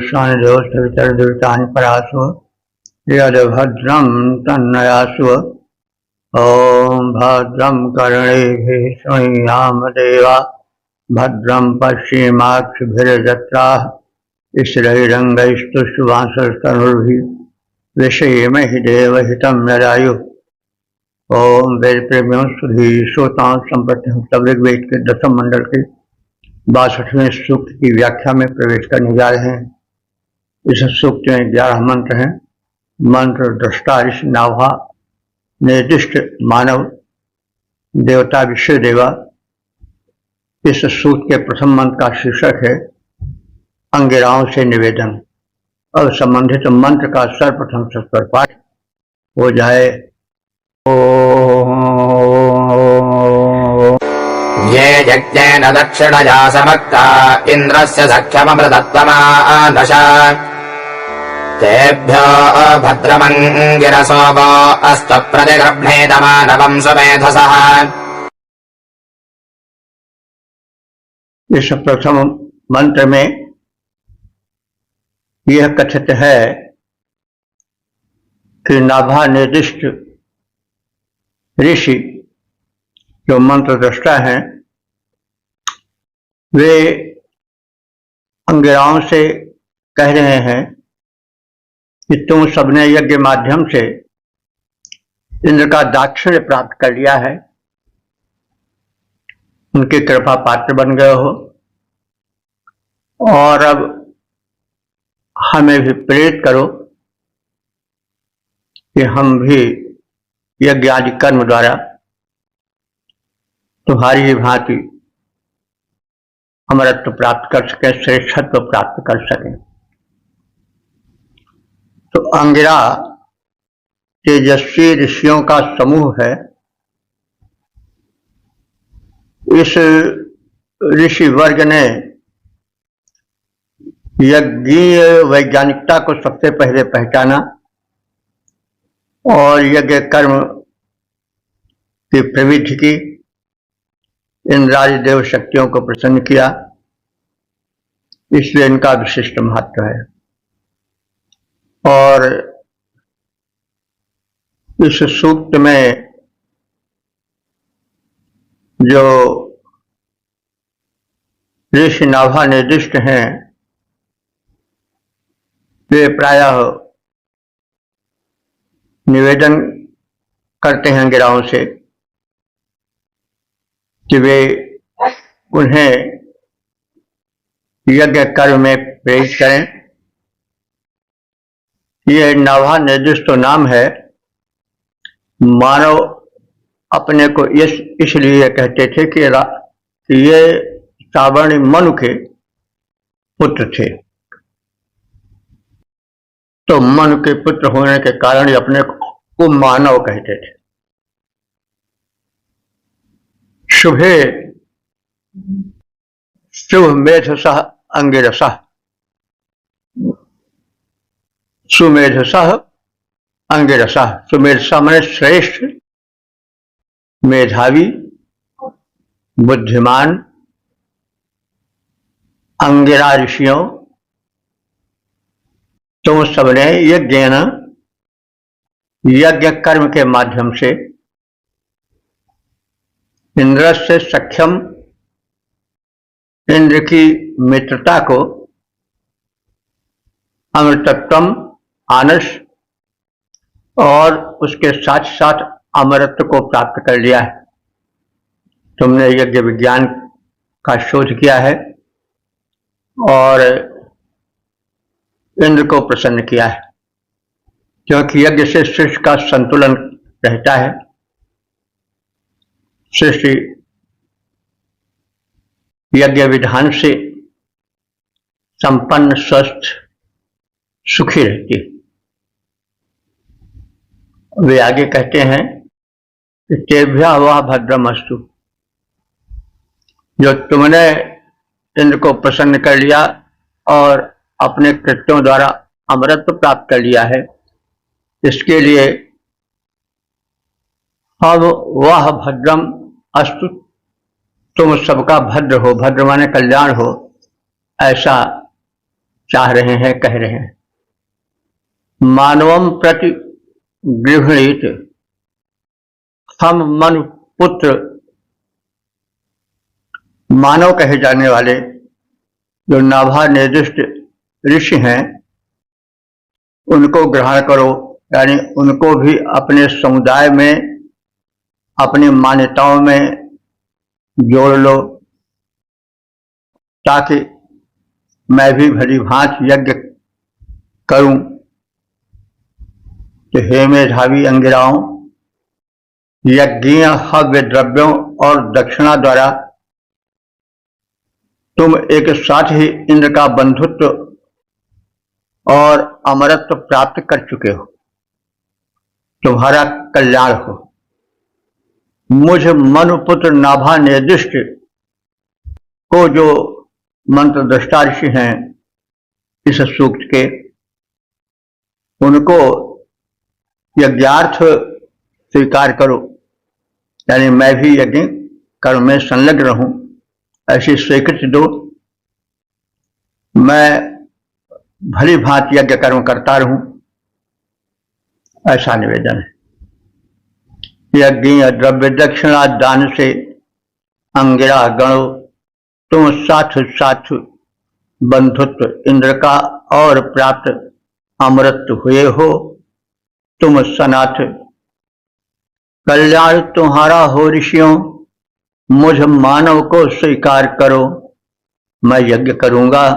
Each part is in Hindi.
शानिदेव सवितर्दुरितानि परासु यद्भद्रं तन्नयासु। ॐ भद्रं कर्णेभिः शृणुयाम देवा भद्रं पश्येमाक्षभिर्यजत्राः स्थिरैरङ्गैस्तुष्टुवांसस्तनुर्भिः विषयेमहि देवहितं यदायुः। ओम वेद प्रेमियों सुधी श्रोताओं संप्रति हम सब ऋग्वेद के 10वें मंडल के 62वें सूक्त की व्याख्या में प्रवेश करने जा रहे हैं। इस सूक्त में 11 मंत्र हैं। मंत्र दृष्टा ऋषि नाभा निर्दिष्ट मानव देवता विश्व देवा। इस सूक्त के प्रथम मंत्र का शीर्षक है अंगिराओं से निवेदन। अब संबंधित मंत्र का सर्वप्रथम सत्वर पाठ हो जाए। ये यज्ञेन दक्षिणया समक्ता इन्द्रस्य सख्यममृतत्वमानश तेभ्यो भद्रमङ्गिरसो वो अस्तु प्रतिगृह्णेतमानवं सुमेधसः। इस प्रथम मंत्र में यह कथित है कि नाभा निर्दिष्ट ऋषि जो मंत्र दृष्टा हैं वे अंगिराओं से कह रहे हैं कि तुम सबने यज्ञ माध्यम से इंद्र का दाक्षिण्य प्राप्त कर लिया है, उनकी कृपा पात्र बन गए हो और अब हमें भी प्रेरित करो कि हम भी यज्ञ आदि कर्म द्वारा तुम्हारी ही भांति अमरत्व प्राप्त कर सके, श्रेष्ठत्व प्राप्त कर सके। तो अंगिरा तेजस्वी ऋषियों का समूह है। इस ऋषि वर्ग ने यज्ञीय वैज्ञानिकता को सबसे पहले पहचाना और यज्ञ कर्म की प्रविधि की, इंद्रादि देव शक्तियों को प्रसन्न किया, इसलिए इनका विशिष्ट महत्व है। और इस सूक्त में जो ऋषि नाभा निर्दिष्ट हैं वे प्रायः निवेदन करते हैं अंगिराओं से कि वे उन्हें यज्ञ कर्म में प्रेरित करें। यह नाभा निर्दिष्ट तो नाम है, मानव अपने को इसलिए कहते थे कि ये सावर्णी मनु के पुत्र थे, तो मनु के पुत्र होने के कारण ही अपने को मानव कहते थे। शुभे शुभ मेधसः अंगिरसः, सुमेधसः अंगिरसः। सुमेधसः माने श्रेष्ठ, मेधावी, बुद्धिमान। अंगिरा ऋषियों तुम सबने यज्ञ कर्म के माध्यम से इंद्र से सख्यम, इंद्र की मित्रता को, अमृतत्वम आनस और उसके साथ साथ अमरत्व को प्राप्त कर लिया है। तुमने यज्ञ विज्ञान का शोध किया है और इंद्र को प्रसन्न किया है, क्योंकि यज्ञ से सृष्टि का संतुलन रहता है। सृष्टि यज्ञ विधान से संपन्न, स्वस्थ, सुखी रहती है। वे आगे कहते हैं कि तेभ्यः वः भद्रमस्तु, जो तुमने इंद्र को प्रसन्न कर लिया और अपने कृत्यों द्वारा अमरत्व प्राप्त कर लिया है, इसके लिए अब वह भद्रम अस्तु, तुम सबका भद्र हो, भद्र माने कल्याण हो, ऐसा चाह रहे हैं, कह रहे हैं। मानवम प्रति गृहणीत, हम मनु पुत्र मानव कहे जाने वाले जो नाभा निर्दिष्ट ऋषि हैं उनको ग्रहण करो, यानी उनको भी अपने समुदाय में, अपनी मान्यताओं में जोड़ लो, ताकि मैं भी भली भांति यज्ञ करूं। तो हे मेधावी अंगिराओं, यज्ञीय हव्य द्रव्यों और दक्षिणा द्वारा तुम एक साथ ही इंद्र का बंधुत्व और अमरत्व प्राप्त कर चुके हो। तुम्हारा कल्याण हो। मुझ मनुपुत्र नाभा निर्दिष्ट को जो मंत्र दृष्टा ऋषि हैं इस सूक्त के, उनको यज्ञार्थ स्वीकार करो, यानी मैं भी यज्ञ कर्म में संलग्न रहूं, ऐसी स्वीकृति दो। मैं भली भांति यज्ञ कर्म करता रहूं, ऐसा निवेदन है। यज्ञ द्रव्य दक्षिणा दान से अंगिरा गणो तुम साथ साथ बंधुत्व इंद्र का और प्राप्त अमृत हुए हो। तुम सनाथ कल्याण तुम्हारा हो ऋषियों, मुझ मानव को स्वीकार करो। मैं यज्ञ करूंगा,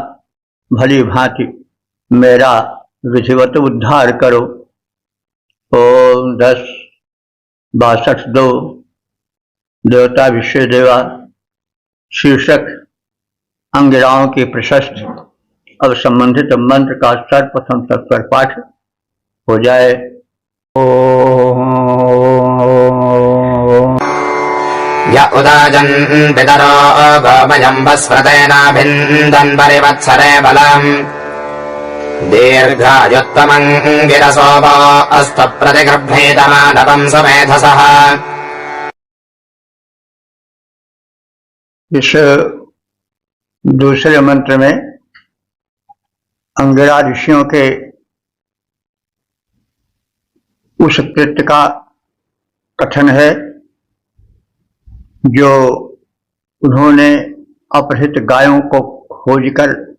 भली भांति मेरा विधिवत उद्धार करो। ओम 10-62 देवता विश्व देवा शीर्षक अंगिराओं की प्रशस्ति। अब संबंधित मंत्र का सर्वप्रथम सत्वर पाठ हो जाए। य उदाजन् पितरो गोमयम्बस्मृतेनाभिन्दन् परिवत्सरे बलम् दीर्घायुत्तमम् गिरसोपो अस्तु प्रतिगृह्णीतमानवम् सुमेधसः। इस दूसरे मंत्र में अंगिरा ऋषियों के उस कृत्य का कथन है जो उन्होंने अपहृत गायों को खोजकर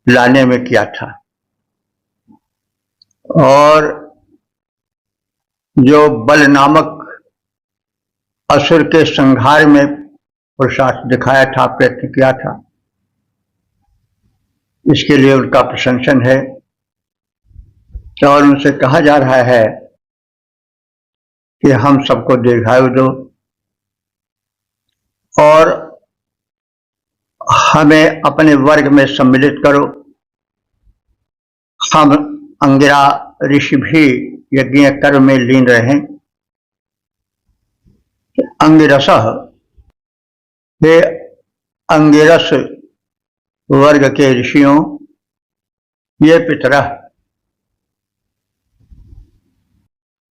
लाने में किया था, और जो बल नामक असुर के संहार में पुरुषार्थ दिखाया था, प्रयत्न किया था। इसके लिए उनका प्रशंसन है और उनसे कहा जा रहा है कि हम सबको दीर्घायु दो और हमें अपने वर्ग में सम्मिलित करो। हम अंगिरा ऋषि भी यज्ञ कर्म में लीन रहें। अंगिरसः, हे अंगिरस वर्ग के ऋषियों, ये पितरः,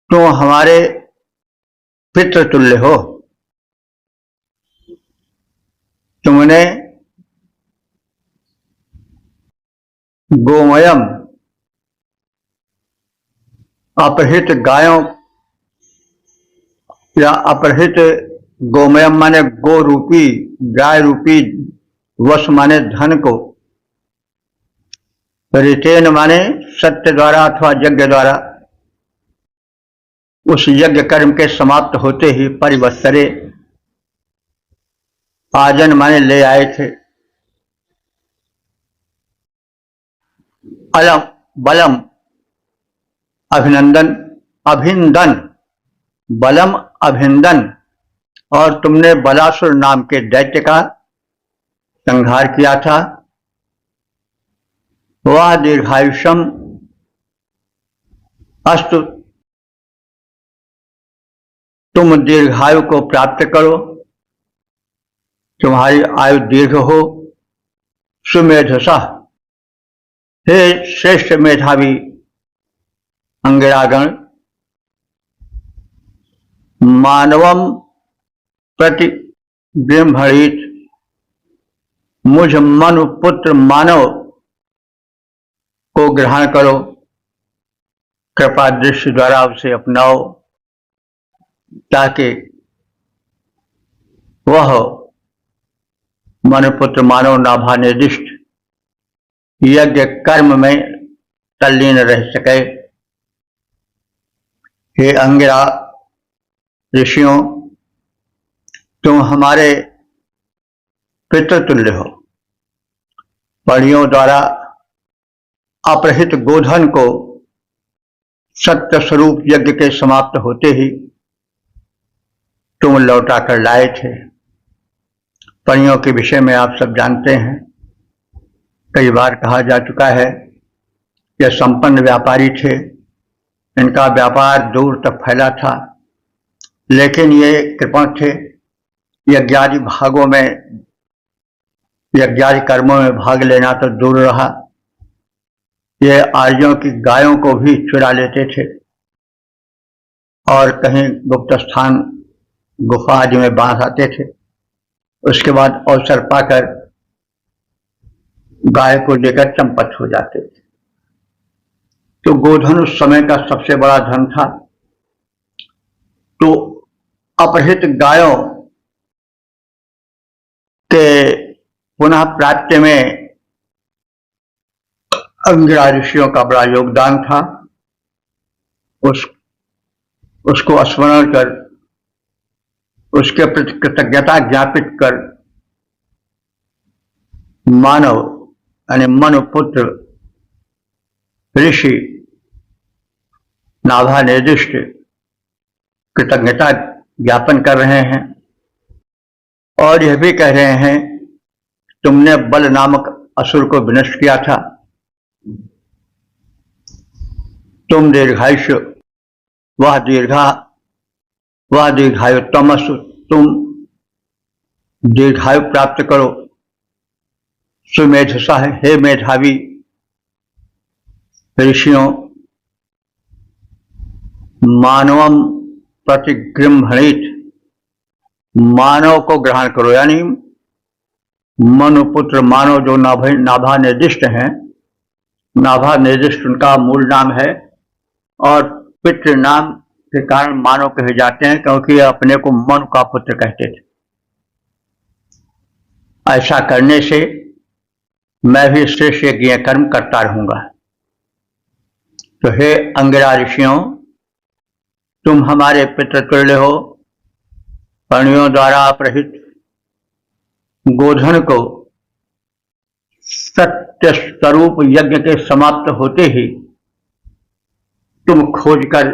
तुम हमारे पितृतुल्य हो। तुमने गोमयम अपहृत गायों या अपहृत गोमयम माने गो रूपी, गाय रूपी, वश माने धन को, रितेन माने सत्य द्वारा अथवा यज्ञ द्वारा, उस यज्ञ कर्म के समाप्त होते ही परिवत्सरे, आजन माने ले आए थे। अलम बलम अभिनंदन, अभिनंदन बलम अभिनंदन, और तुमने बलासुर नाम के दैत्य का संहार किया था। वह दीर्घायुषम अस्तु, तुम दीर्घायु को प्राप्त करो, तुम्हारी आयु दीर्घ हो। सुमेधसा, हे श्रेष्ठ मेधावी अंगिरागण, मानवम प्रति ब्रह्मणीत, मुझ मनु पुत्र मानव ग्रहण करो, कृपा दृष्टि द्वारा उसे अपनाओ, ताकि वह मनुपुत्र मानव नाभा निर्दिष्ट यज्ञ कर्म में तल्लीन रह सके। हे अंगिरा ऋषियों, तुम हमारे पितृतुल्य हो। पणियों द्वारा अपहृत गोधन को सत्य स्वरूप यज्ञ के समाप्त होते ही तुम लौटा कर लाए थे। पणियों के विषय में आप सब जानते हैं, कई बार कहा जा चुका है, यह संपन्न व्यापारी थे, इनका व्यापार दूर तक फैला था, लेकिन ये कृपण थे। यज्ञादि भागों में, यज्ञादि कर्मों में भाग लेना तो दूर रहा, ये आर्यों की गायों को भी चुरा लेते थे और कहीं गुप्त स्थान गुफा आदि में बांध आते थे। उसके बाद अवसर पाकर गाय को लेकर चंपत हो जाते थे। तो गोधन उस समय का सबसे बड़ा धन था। तो अपहृत गायों के पुनः प्राप्ति में अंगिरा ऋषियों का बड़ा योगदान था। उसको स्मरण कर, उसके प्रति कृतज्ञता ज्ञापित कर मानव यानी मनुपुत्र ऋषि नाभा निर्दिष्ट कृतज्ञता ज्ञापन कर रहे हैं और यह भी कह रहे हैं, तुमने बल नामक असुर को विनष्ट किया था। तुम दीर्घायुष्य, वह दीर्घायुतम असुर, तुम दीर्घायु प्राप्त करो। सुमेधसा, हे मेधावी ऋषियों, मानवम प्रतिगृह्णीत, मानव को ग्रहण करो, यानी मनुपुत्र मानव जो नाभा निर्दिष्ट हैं, नाभा निर्दिष्ट उनका मूल नाम है और पितृ नाम के कारण मानव कहे जाते हैं, क्योंकि अपने को मनु का पुत्र कहते थे। ऐसा करने से मैं भी श्रेष्ठ यज्ञ कर्म करता रहूंगा। तो हे अंगिरा ऋषियों, तुम हमारे पितृतुल्य हो। पणियों द्वारा अपहृत गोधन को सत्य स्वरूप यज्ञ के समाप्त होते ही तुम खोज कर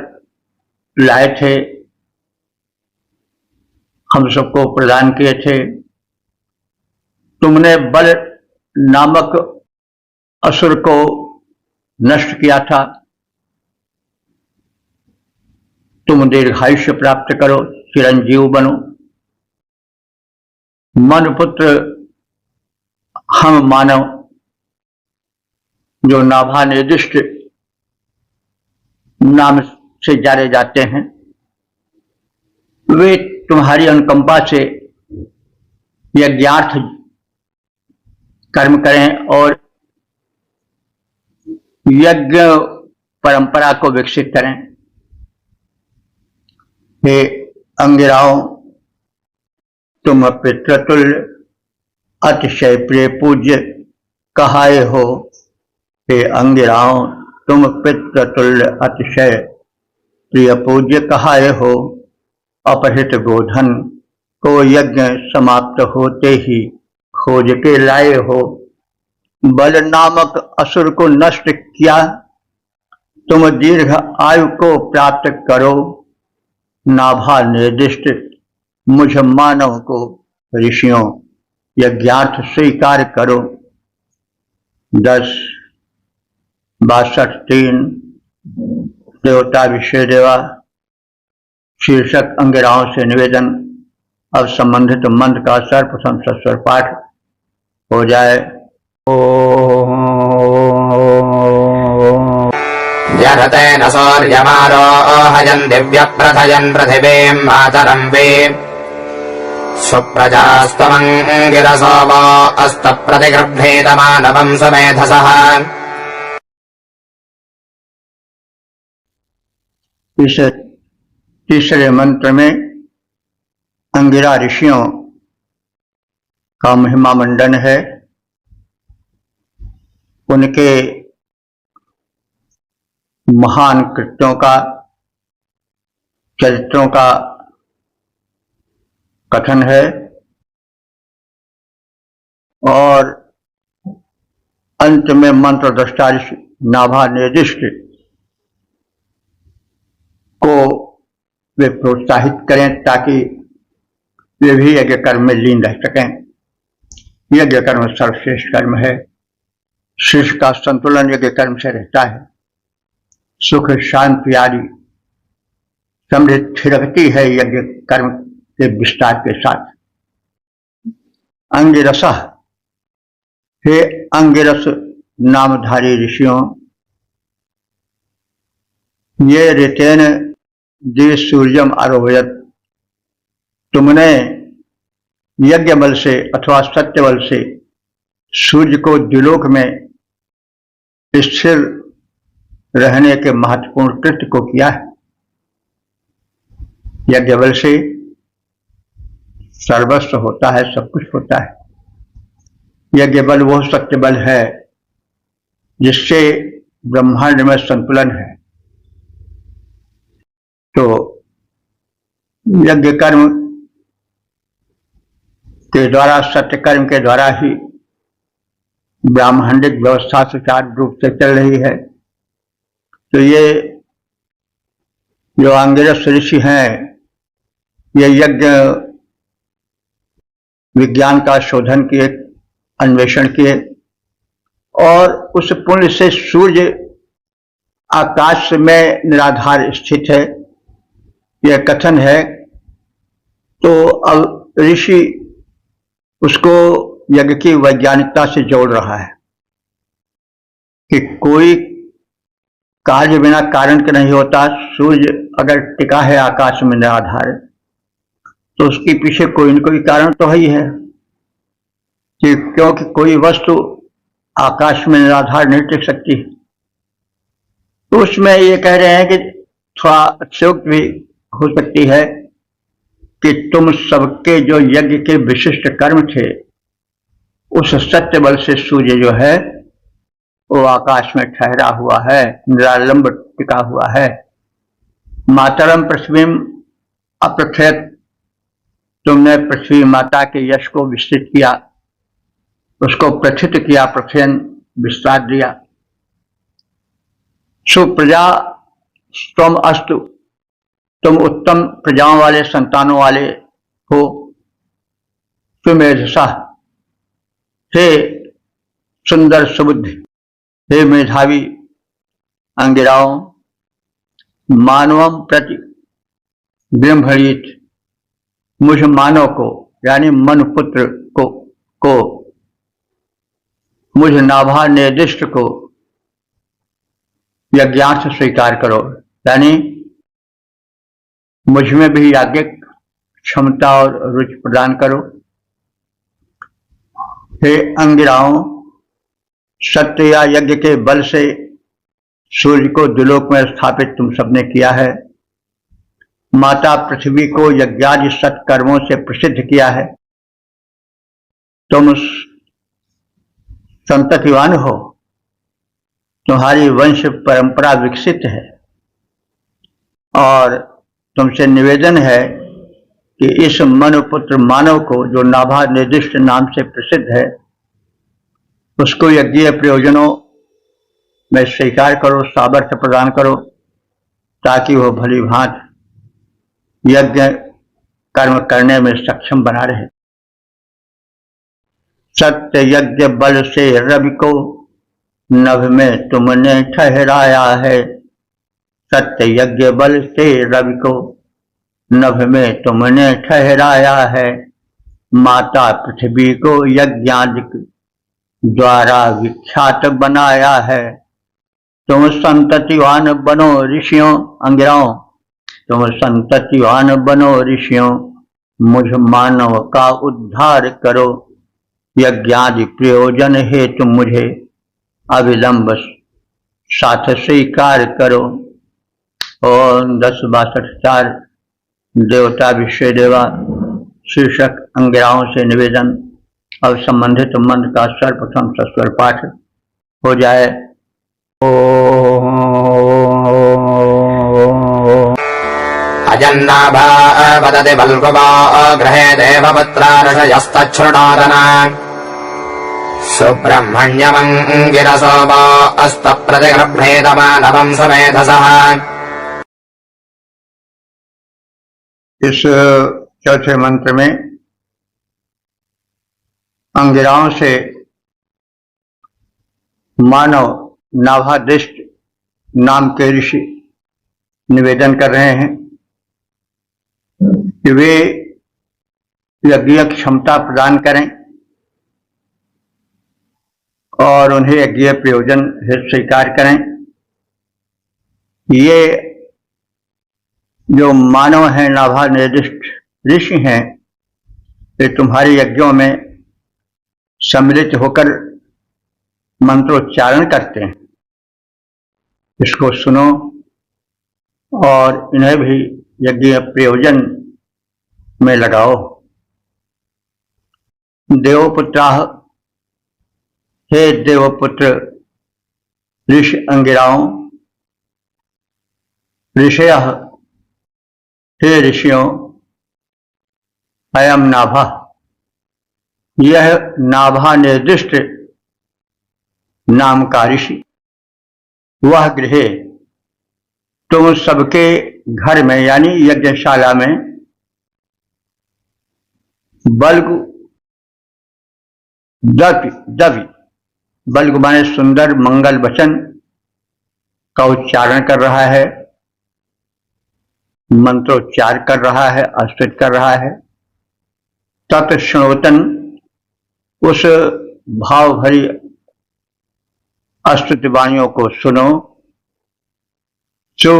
लाए थे, हम सबको प्रदान किए थे। तुमने बल नामक असुर को नष्ट किया था। तुम दीर्घायुष्य प्राप्त करो, चिरंजीव बनो। मनुपुत्र हम मानव जो नाभा निर्दिष्ट नाम से जाने जाते हैं, वे तुम्हारी अनुकंपा से यज्ञार्थ कर्म करें और यज्ञ परंपरा को विकसित करें। हे अंगिराओं, तुम पितृतुल्य अतिशय प्रिय पूज्य कहाए हो। हे अंगिराओं, तुम पितृतुल्य अतिशय प्रिय पूज्य कहाए हो। अपहृत गोधन को यज्ञ समाप्त होते ही खोज के लाए हो। बल नामक असुर को नष्ट किया। तुम दीर्घ आयु को प्राप्त करो। नाभा निर्दिष्ट मुझ मानव को ऋषियों यज्ञार्थ स्वीकार करो। 10-62-3 देवता विषय देवा शीर्षक अंगिराओं से निवेदन। अब संबंधित मंत्र का सर्वप्रथम सस्वर पाठ हो जाए। यथतेन सौर्यमारोहयन् दिव्यप्रथयन् पृथिवीम् मातरम् वे सुप्रजास्त्वमङ्गिरसो वो अस्तप्रतिगृह्णीतमानवम् सुमेधसः। इस तीसरे मंत्र में अंगिरा ऋषियों का महिमा मंडन है, उनके महान कृत्यों का, चरित्रों का कथन है और अंत में मंत्र दृष्टा ऋषि नाभा निर्दिष्ट को वे प्रोत्साहित करें ताकि वे भी यज्ञ कर्म में लीन रह सकें। यज्ञ कर्म सर्वश्रेष्ठ कर्म है। शिष्य का संतुलन यज्ञ कर्म से रहता है। सुख शांति आदि समृद्धि रखती है यज्ञ कर्म के विस्तार के साथ। अंगिरस, हे अंगिरस नामधारी ऋषियों, ये ऋतेन दि सूर्यम आरोहयत, तुमने यज्ञ बल से अथवा सत्य बल से सूर्य को द्युलोक में स्थिर रहने के महत्वपूर्ण कृत्य को किया है। यज्ञ बल से सर्वस्व होता है, सब कुछ होता है। यज्ञ बल वो सत्य बल है जिससे ब्रह्मांड में संतुलन है। तो यज्ञ कर्म के द्वारा, सत्य कर्म के द्वारा ही ब्रह्मांडिक व्यवस्था सुचारू रूप से चल रही है। तो ये जो अंगिरस ऋषि हैं, ये यज्ञ विज्ञान का शोधन किए, अन्वेषण किए और उस पुण्य से सूर्य आकाश में निराधार स्थित है, यह कथन है। तो अब ऋषि उसको यज्ञ की वैज्ञानिकता से जोड़ रहा है कि कोई कार्य बिना कारण के नहीं होता। सूर्य अगर टिका है आकाश में निराधार, तो उसके पीछे कोई न कोई कारण तो ही है कि क्योंकि कोई वस्तु आकाश में निराधार नहीं टिक सकती। तो उसमें ये कह रहे हैं कि थोड़ा अतिशयोक्ति भी हो सकती है कि तुम सबके जो यज्ञ के विशिष्ट कर्म थे, उस सत्य बल से सूर्य जो है वो आकाश में ठहरा हुआ है, निरालंब टिका हुआ है। मातरम पृथ्वीम अप्रथयत, तुमने पृथ्वी माता के यश को विस्तृत किया, उसको प्रथित किया, प्रथयन विस्तार दिया। सुप्रजा स्वम अस्तु, तुम उत्तम प्रजाओं वाले, संतानों वाले हो। सुमेधसा, हे सुंदर सुबुद्धि, हे मेधावी अंगिराओं, मानवम प्रति ब्रह्मणीत, मुझ मानव को यानी मनुपुत्र को मुझ नाभा निर्दिष्ट को यज्ञार्थ स्वीकार करो, यानी मुझ में भी याज्ञिक क्षमता और रुचि प्रदान करो। हे अंगिराओं, सत्य या यज्ञ के बल से सूर्य को द्युलोक में स्थापित तुम सबने किया है। माता पृथ्वी को यज्ञादि सत्कर्मों से प्रसिद्ध किया है। तुम संततिवान हो, तुम्हारी वंश परंपरा विकसित है और तुमसे निवेदन है कि इस मनुपुत्र मानव को, जो नाभा निर्दिष्ट नाम से प्रसिद्ध है, उसको यज्ञीय प्रयोजनों में स्वीकार करो, सामर्थ्य प्रदान करो, ताकि वह भली भांति यज्ञ कर्म करने में सक्षम बना रहे। सत्य यज्ञ बल से रवि को नभ में तुमने ठहराया है। सत्य यज्ञ बल से रवि को नभ में तुमने ठहराया है। माता पृथ्वी को यज्ञादिक द्वारा विख्यात बनाया है। तुम संततिवान बनो ऋषियों, अंगिराओं, तुम संततिवान बनो ऋषियों, मुझ मानव का उद्धार करो। यज्ञादि प्रयोजन हेतु मुझे अविलंब साथ स्वीकार करो। ओम 10-62 देवता विश्व देवा शीर्षक अंगिराओं से निवेदन। अब संबंधित मंत्र का सर्वप्रथम सस्वर पाठ हो जाए। अजन्नाभा वदति बल्गुवा गृहे देवपुत्रार्षयस्तच्छृणोदन सुब्रह्मण्यमङ्गिरसोमो अस्तप्रतिगृह्णेतमानवं समेधसः। इस चौथे मंत्र में अंगिराओं से मानव नाभादिष्ट नाम के ऋषि निवेदन कर रहे हैं कि वे यज्ञ क्षमता प्रदान करें और उन्हें यज्ञ प्रयोजन स्वीकार करें। ये जो मानव हैं, नाभा निर्दिष्ट ऋषि हैं, वे तुम्हारे यज्ञों में सम्मिलित होकर मंत्रोच्चारण करते हैं। इसको सुनो और इन्हें भी यज्ञ प्रयोजन में लगाओ। देवपुत्राः, हे देवपुत्र ऋषि अंगिराओं, ऋषयः, हे ऋषियों, अयम नाभा, यह नाभा निर्दिष्ट नाम का ऋषि, वह गृहे तुम सबके घर में यानी यज्ञशाला में बल्गु दवि, बल्गु माने सुंदर मंगल वचन का उच्चारण कर रहा है, मंत्रोच्चार कर रहा है, स्तुति कर रहा है। तत्श्रोतन, उस भाव भरी स्तुति वाणियों को सुनो। सु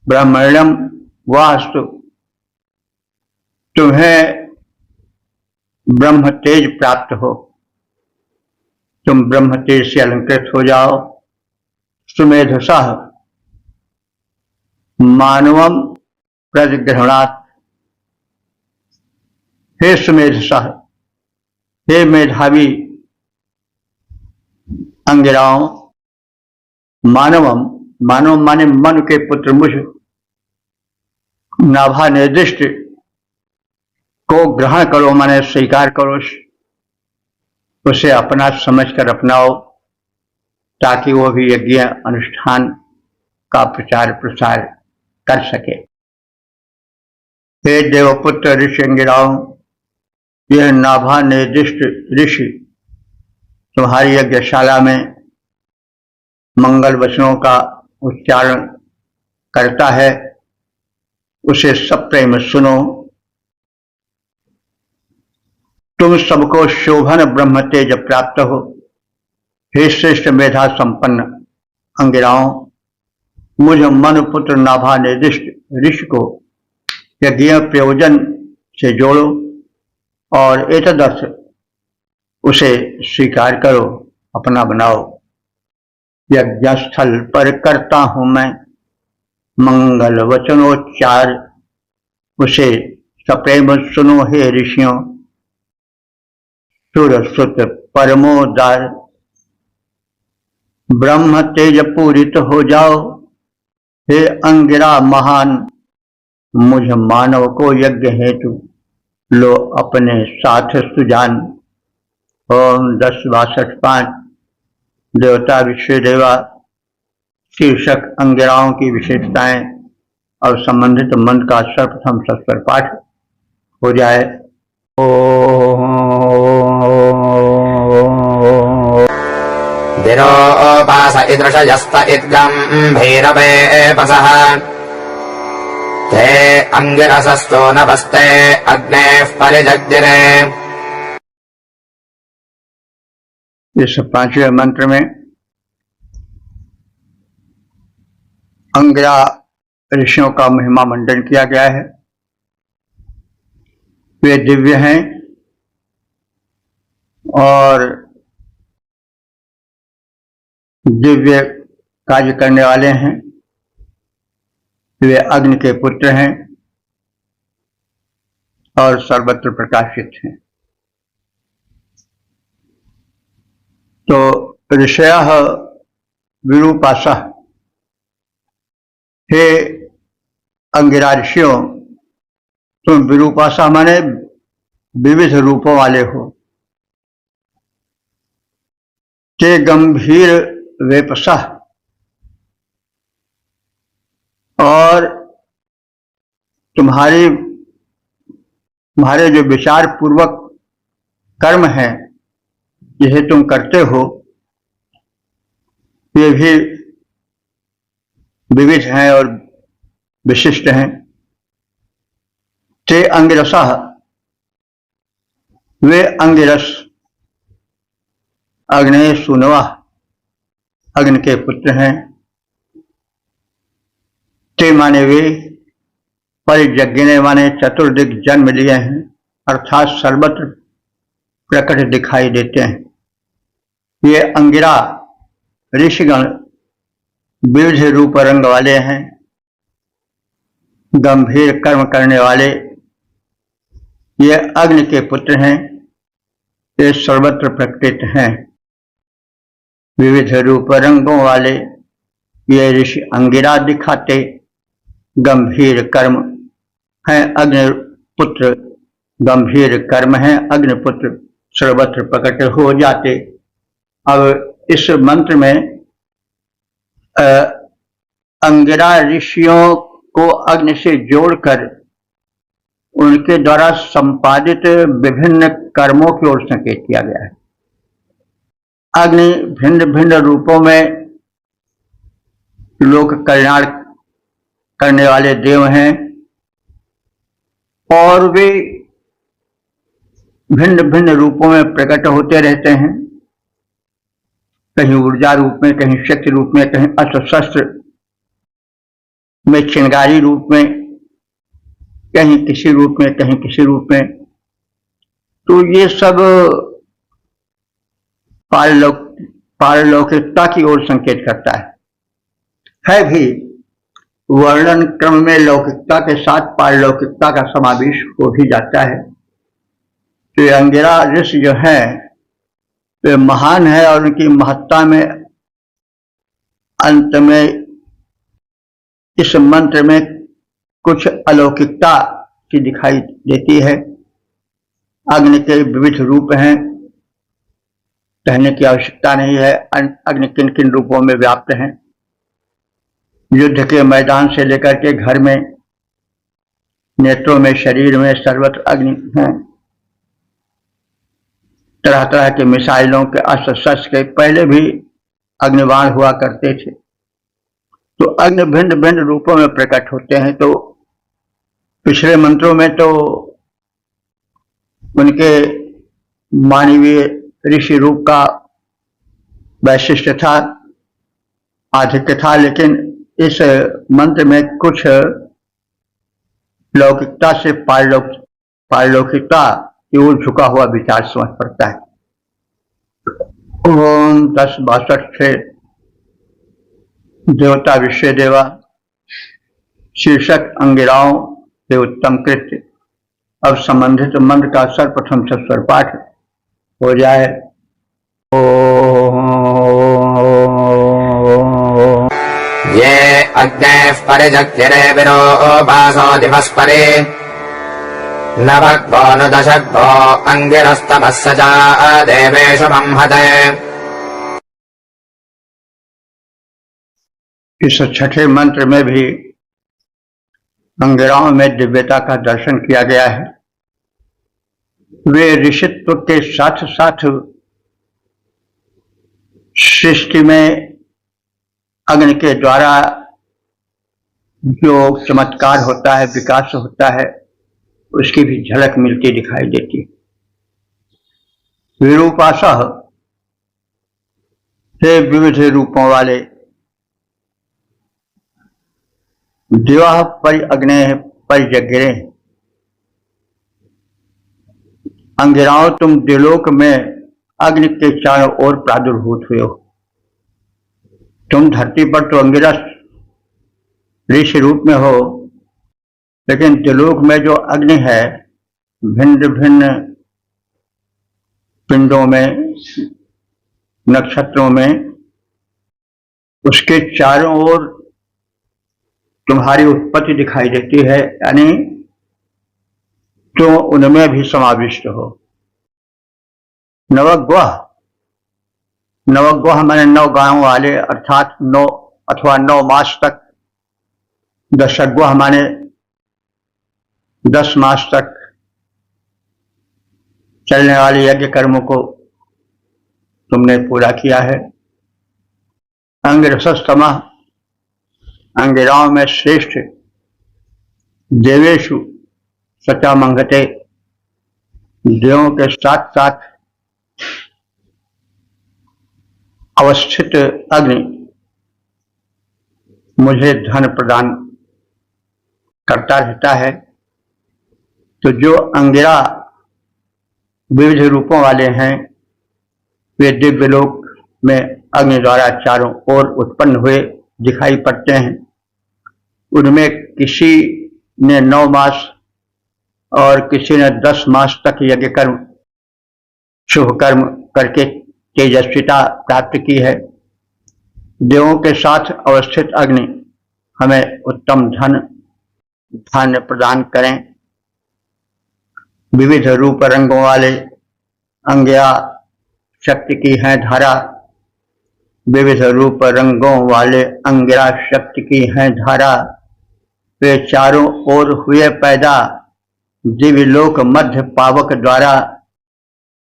ब्रह्मण्यम वास्तु, तुम्हें ब्रह्म तेज प्राप्त हो, तुम ब्रह्म तेज से अलंकृत हो जाओ। सुमेधसः मानवम प्रतिगृह्णात्, हे सुमेधसः, हे मेधावी अंगिराओं, मानवम, मानव माने मन के पुत्र मुझ नाभा निर्दिष्ट को ग्रहण करो, माने स्वीकार करो, उसे अपना समझकर अपनाओ, ताकि वो भी यज्ञ अनुष्ठान का प्रचार प्रसार कर सके। हे देवपुत्र ऋषि अंगिराओं, यह नाभा निर्दिष्ट ऋषि तुम्हारी यज्ञशाला में मंगल वचनों का उच्चारण करता है, उसे सप्रेम सुनो। तुम सबको शोभन ब्रह्म तेज प्राप्त हो। हे श्रेष्ठ मेधा संपन्न अंगिराओं, मुझ मन पुत्र नाभा निर्दिष्ट ऋषि को यज्ञ प्रयोजन से जोड़ो और एतदर्थ उसे स्वीकार करो, अपना बनाओ। यज्ञ स्थल पर करता हूं मैं मंगल वचनोच्चार, उसे सप्रेम सुनो हे ऋषियों। सुरसुत परमोदार, ब्रह्म तेज पूरित हो जाओ। हे अंगिरा महान, मुझ मानव को यज्ञ हेतु लो अपने साथ सुजान। ओम 10-62 देवता विश्व देवा शीर्षक अंगिराओं की विशेषताएं और संबंधित मंत्र का सर्वप्रथम सस्वर पाठ हो जाए। दिरोपास इदृशयस्त इद्गम्भीरवेपसः ते अंगिरसस्तो नभस्ते अग्नेः परिजज्ञिरे। इस पांचवें मंत्र में अंगिरा ऋषियों का महिमा मंडन किया गया है। वे दिव्य हैं और दिव्य कार्य करने वाले हैं। वे अग्नि के पुत्र हैं और सर्वत्र प्रकाशित हैं। तो ऋषयः विरूपासः, हे अंगिरा ऋषियों, तुम विरूपासा माने विविध रूपों वाले हो। ते गंभीर वेपसः, और तुम्हारे जो विचार पूर्वक कर्म हैं जिसे तुम करते हो, ये भी विविध हैं और विशिष्ट हैं। ते अंगिरसः, वे अंगिरस अग्नेय सुनवा, अग्नि के पुत्र हैं। ते माने वे, परिजज्ञने माने चतुर्दिक जन्म लिए हैं, अर्थात सर्वत्र प्रकट दिखाई देते हैं। ये अंगिरा ऋषिगण विविध रूप रंग वाले हैं, गंभीर कर्म करने वाले। ये अग्नि के पुत्र हैं, ये सर्वत्र प्रकटित हैं। विविध रूप रंगों वाले ये ऋषि अंगिरा दिखाते गंभीर कर्म हैं। अग्निपुत्र गंभीर कर्म हैं, अग्निपुत्र सर्वत्र प्रकट हो जाते। अब इस मंत्र में अंगिरा ऋषियों को अग्नि से जोड़कर उनके द्वारा संपादित विभिन्न कर्मों की ओर संकेत किया गया है। अग्नि भिन्न भिन्न रूपों में लोक कल्याण करने वाले देव हैं और वे भिन्न भिन्न रूपों में प्रकट होते रहते हैं। कहीं ऊर्जा रूप में, कहीं शक्ति रूप में, कहीं अस्त्र शस्त्र में, चिंगारी रूप में, कहीं किसी रूप में, कहीं किसी रूप में। तो ये सब पारलौकिकता की ओर संकेत करता है भी। वर्णन क्रम में लौकिकता के साथ पारलौकिकता का समावेश हो भी जाता है। तो ये अंगिरा ऋषि जो है वे महान है और उनकी महत्ता में अंत में इस मंत्र में कुछ अलौकिकता की दिखाई देती है। अग्नि के विविध रूप हैं, कहने की आवश्यकता नहीं है। अग्नि किन किन रूपों में व्याप्त हैं। युद्ध के मैदान से लेकर के घर में, नेत्रों में, शरीर में, सर्वत्र अग्नि है। तरह तरह के मिसाइलों के, अस्त्र शस्त्र के पहले भी अग्निबाण हुआ करते थे। तो अग्नि भिन्न भिन्न रूपों में प्रकट होते हैं। तो पिछले मंत्रों में तो उनके मानवीय ऋषि रूप का वैशिष्ट था, आधिक्य था, लेकिन इस मंत्र में कुछ लौकिकता से पारलौकिकता की ओर झुका हुआ विचार समझ पड़ता है। ओम 1062 से देवता विश्व देवा शीर्षक अंगिराओं के उत्तम कृत्य। अब संबंधित मंत्र का सर्वप्रथम से स्वर पाठ हो जाए। ये अग्नेः परिजज्ञिरे विरोपासो दिवस्परे न भग्भो न दशग्भो अंगिरस्तमः सजा देवेषु ब्रह्मते। इस छठे मंत्र में भी अंगिराओं में दिव्यता का दर्शन किया गया है। वे ऋषित्व के साथ साथ सृष्टि में अग्नि के द्वारा जो चमत्कार होता है, विकास होता है, उसकी भी झलक मिलती दिखाई देती। विरूपासः, हे विविध रूपों वाले। दिवा परि अग्नेः परिजज्ञिरे, अंगिराओं तुम दिलोक में अग्नि के चारों ओर प्रादुर्भूत हुए हो। तुम धरती पर तो अंगिरस ऋषि रूप में हो, लेकिन त्रिलोक में जो अग्नि है भिन्न भिन्न पिंडों में, नक्षत्रों में, उसके चारों ओर तुम्हारी उत्पत्ति दिखाई देती है, यानी तुम उनमें भी समाविष्ट हो। नवग्रह, नवग्रह मैंने 9 गांवों वाले, अर्थात 9 अथवा 9 मास तक। दशग्रह माने 10 मास तक चलने वाले यज्ञ कर्मों को तुमने पूरा किया है। अंगिरसस्तमः, अंगिराओं में श्रेष्ठ, देवेशु सचा मंगते, देवों के साथ साथ अवस्थित अग्नि मुझे धन प्रदान करता रहता है। तो जो अंगिरा विविध रूपों वाले हैं वे दिव्यलोक में अग्नि द्वारा चारों ओर उत्पन्न हुए दिखाई पड़ते हैं। उनमें किसी ने 9 मास और किसी ने 10 मास तक यज्ञ कर्म, शुभ कर्म करके तेजस्विता प्राप्त की है। देवों के साथ अवस्थित अग्नि हमें उत्तम धन धान्य प्रदान करें। विविध रूप रंगों वाले अंगिरा शक्ति की है धारा, विविध रूप रंगों वाले अंगिरा शक्ति की है धारा। वे चारों ओर हुए पैदा, दिव्यलोक मध्य पावक द्वारा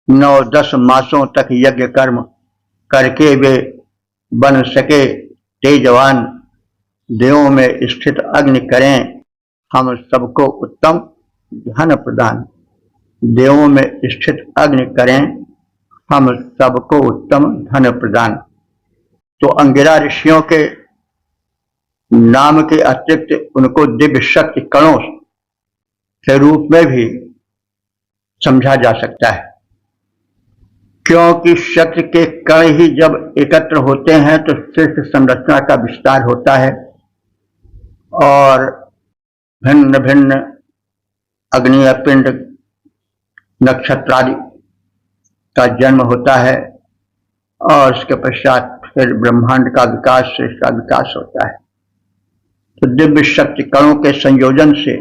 9-10 मासों तक यज्ञ कर्म करके वे बन सके तेजवान। देवों में स्थित अग्नि करें हम सबको उत्तम धन प्रदान। देवों में स्थित अग्नि करें हम सबको उत्तम धन प्रदान। तो अंगिरा ऋषियों के नाम के अतिरिक्त उनको दिव्य शक्ति कणों के रूप में भी समझा जा सकता है, क्योंकि शक्ति के कण ही जब एकत्र होते हैं तो श्रेष्ठ संरचना का विस्तार होता है और भिन्न भिन्न अग्नि पिंड नक्षत्रादि का जन्म होता है और उसके पश्चात फिर ब्रह्मांड का विकास, सृष्टि का विकास होता है। तो दिव्य शक्ति कणों के संयोजन से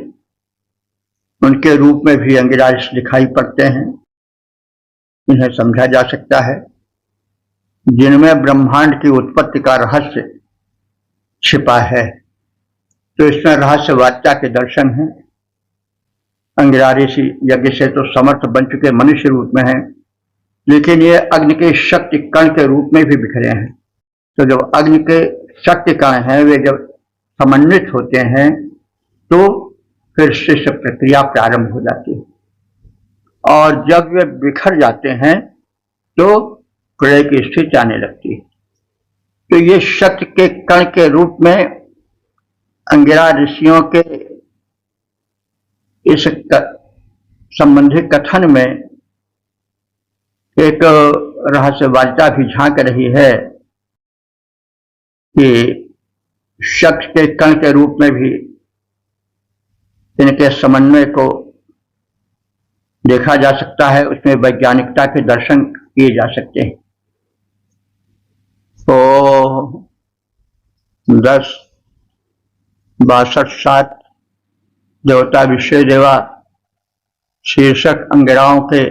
उनके रूप में भी अंगिरा दिखाई पड़ते हैं। इन्हें समझा जा सकता है जिनमें ब्रह्मांड की उत्पत्ति का रहस्य छिपा है। तो इसमें रहस्यवादिता के दर्शन हैं। अंगिरा ऋषि यज्ञ से तो समर्थ बन चुके मनुष्य रूप में हैं, लेकिन ये अग्नि के शक्ति कण के रूप में भी बिखरे हैं। तो जब अग्नि के शक्ति कण हैं वे जब समन्वित होते हैं तो फिर सृष्टि प्रक्रिया प्रारंभ हो जाती है और जब वे बिखर जाते हैं तो प्रलय की स्थिति आने लगती है। तो ये शक्ति के कण के रूप में अंगिरा ऋषियों के इस संबंधी कथन में एक रहस्यवादिता भी झांक रही है कि शक्ति के कण के रूप में भी इनके समन्वय को देखा जा सकता है, उसमें वैज्ञानिकता के दर्शन किए जा सकते हैं। तो 10, 62, 7 देवता विषय देवा शीर्षक अंगिराओं के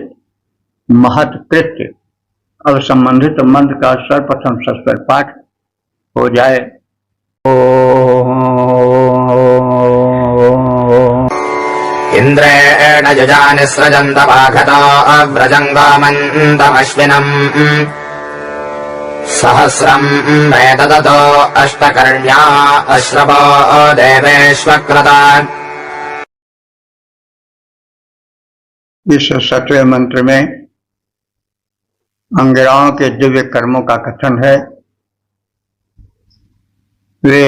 महत कृत्य। अब संबंधित मंत्र का सर्वप्रथम सस्वर पाठ हो जाए। इंद्रेण युजानि सृजन्त वाघतो व्रजङ्गमन्तमश्विनम् सहस्रम् वेददतो अष्टकर्ण्या अश्रवो देवेष्वक्रता। इस 7वें मंत्र में अंगिराओं के दिव्य कर्मों का कथन है। वे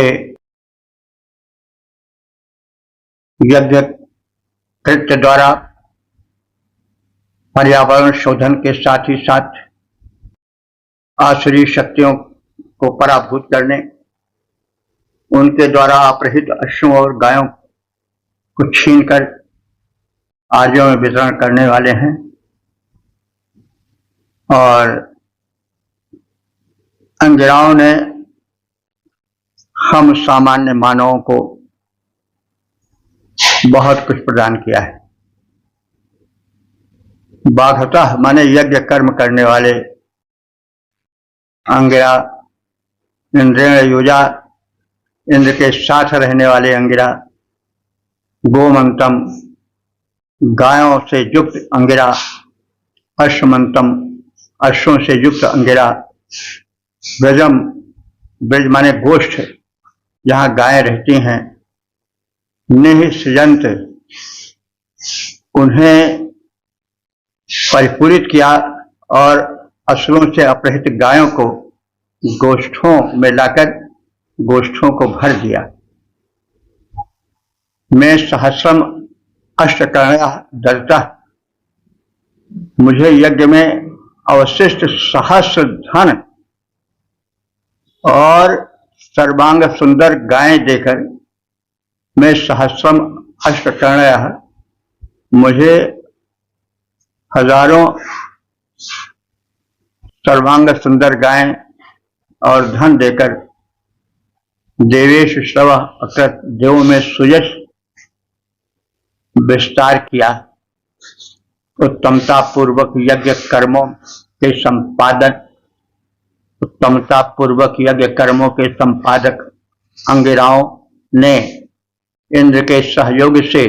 यज्ञ कृत्य द्वारा पर्यावरण शोधन के साथ ही साथ आसुरी शक्तियों को पराभूत करने उनके द्वारा अपहृत अश्वों और गायों को छीनकर आर्यों में वितरण करने वाले हैं और अंगिराओं ने हम सामान्य मानवों को बहुत कुछ प्रदान किया है। बाघतः माने यज्ञ कर्म करने वाले अंगिरा, इंद्रेण युजा, इंद्र के साथ रहने वाले अंगिरा, गोमंतम गायों से युक्त अंगिरा, अश्वमंतम अश्वों से युक्त अंगिरा, ब्रजम ब्रज माने गोष्ठ जहाँ गायें रहती हैं, निःसृजंत उन्हें परिपूरित किया और असुरों से अपहृत गायों को गोष्ठों में लाकर गोष्ठों को भर दिया। मैं सहस्रम अष्टकर्ण्यः दत्तः, मुझे यज्ञ में अवशिष्ट सहस्र धन और सर्वांग सुंदर गायें देकर मैं सहस्रम अष्टकर्ण्यः, मुझे हजारों सर्वांग सुंदर गायें और धन देकर देवेश श्रव अकृत, देवों में सुयश विस्तार किया। उत्तमता पूर्वक यज्ञ कर्मों के संपादन, उत्तमता पूर्वक यज्ञ कर्मों के संपादक अंगिराओं ने इंद्र के सहयोग से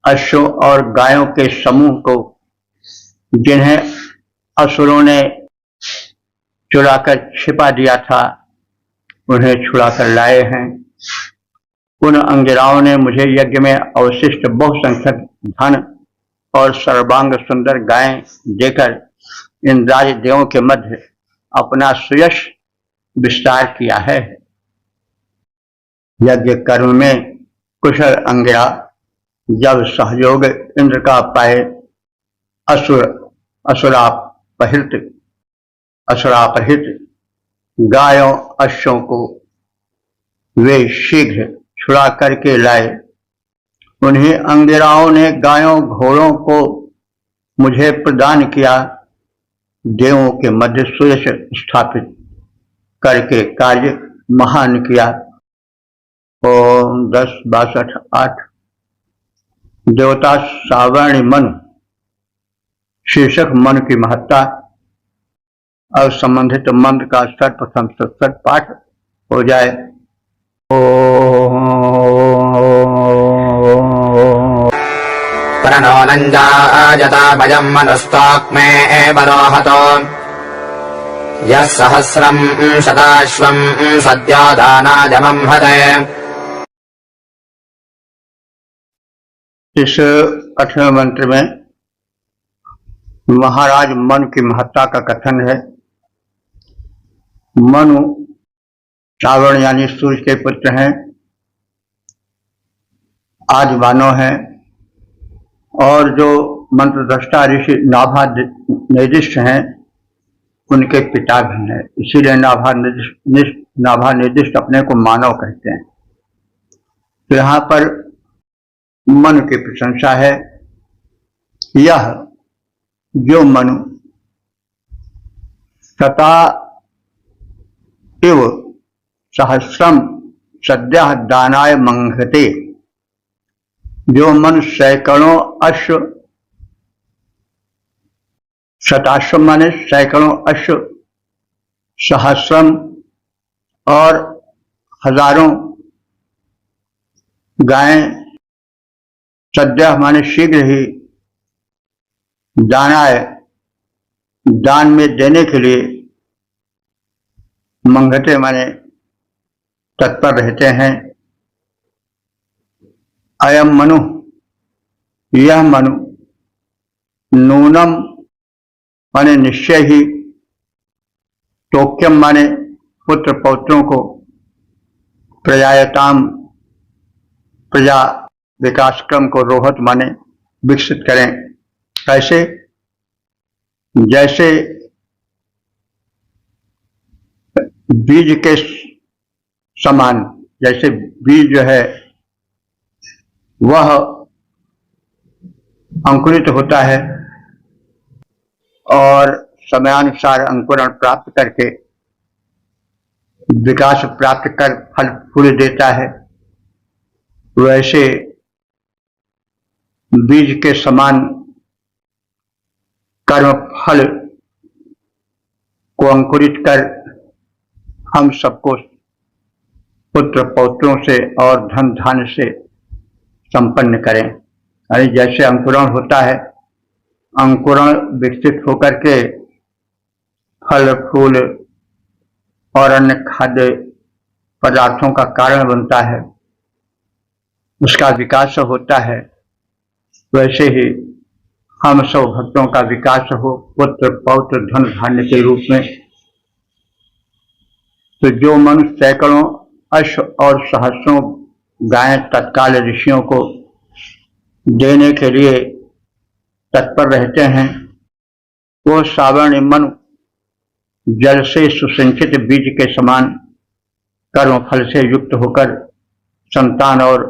अश्वों और गायों के समूह को, जिन्हें असुरों ने चुराकर छिपा दिया था, उन्हें छुड़ाकर लाए हैं। उन अंगिराओं ने मुझे यज्ञ में अवशिष्ट बहुसंख्यक धन और सर्वांग सुंदर गायें देकर इंद्रादि देवों के मध्य अपना सुयश विस्तार किया है। यज्ञ कर्म में कुशल अंगिरा जब सहयोग इंद्र का पाए, असुरापहृत गायों अश्वों को वे शीघ्र छुड़ा करके लाए। उन्हीं अंगिराओं ने गायों घोड़ों को मुझे प्रदान किया, देवों के मध्य सुयश स्थापित करके कार्य महान किया। ओम 10-62-8 देवता सावर्णी मनु शीर्षक मन की महत्ता। अब संबंधित मंत्र का सर्वप्रथम सत पाठ हो जाए। प्रणो नञ्जायता भयम् मनुस्ताक्मे बरोहतो यः सहस्रम् शताश्वम् सद्यो दानाजमम् हते। इस 8वें मंत्र में महाराज मनु की महत्ता का कथन है। मनु श्रावण यानी सूर्य के पुत्र हैं, आदि मानव हैं और जो मंत्र दृष्टा ऋषि नाभा निर्दिष्ट हैं उनके पिता भी हैं, इसीलिए नाभा निर्दिष्ट अपने को मानव कहते हैं। तो यहाँ पर मनु की प्रशंसा है। यह जो मनु शता इव सहस्रम सद्य दानाय मंघते, जो मनु सैकड़ों अश्व, शताश्व माने सैकड़ों अश्व, सहस्रम और हजारों गायें, सद्य माने शीघ्र ही, दानाय दान में देने के लिए, मंगते माने तत्पर रहते हैं। अयम मनु, यह मनु, नूनम माने निश्चय ही, टोक्यम माने पुत्र पौत्रों को, प्रजायताम प्रजा विकास क्रम को, रोहत माने विकसित करें। कैसे? जैसे बीज के समान जैसे बीज जो है वह अंकुरित होता है और समयानुसार अंकुरण प्राप्त करके विकास प्राप्त कर फल फूल देता है, वैसे बीज के समान कर्म फल को अंकुरित कर हम सबको पुत्र पौत्रों से और धन धान्य से संपन्न करें। अरे जैसे अंकुरण होता है, अंकुरण विकसित होकर के फल फूल और अन्य खाद्य पदार्थों का कारण बनता है, उसका विकास होता है, वैसे ही हम सब भक्तों का विकास हो पुत्र पौत्र धन धान्य के रूप में। तो जो मनुष्य सैकड़ों अश्व और सहस्रों गायें तत्काल ऋषियों को देने के लिए तत्पर रहते हैं, वो सावर्ण मनु जल से सुसंचित बीज के समान कर्म फल से युक्त होकर संतान और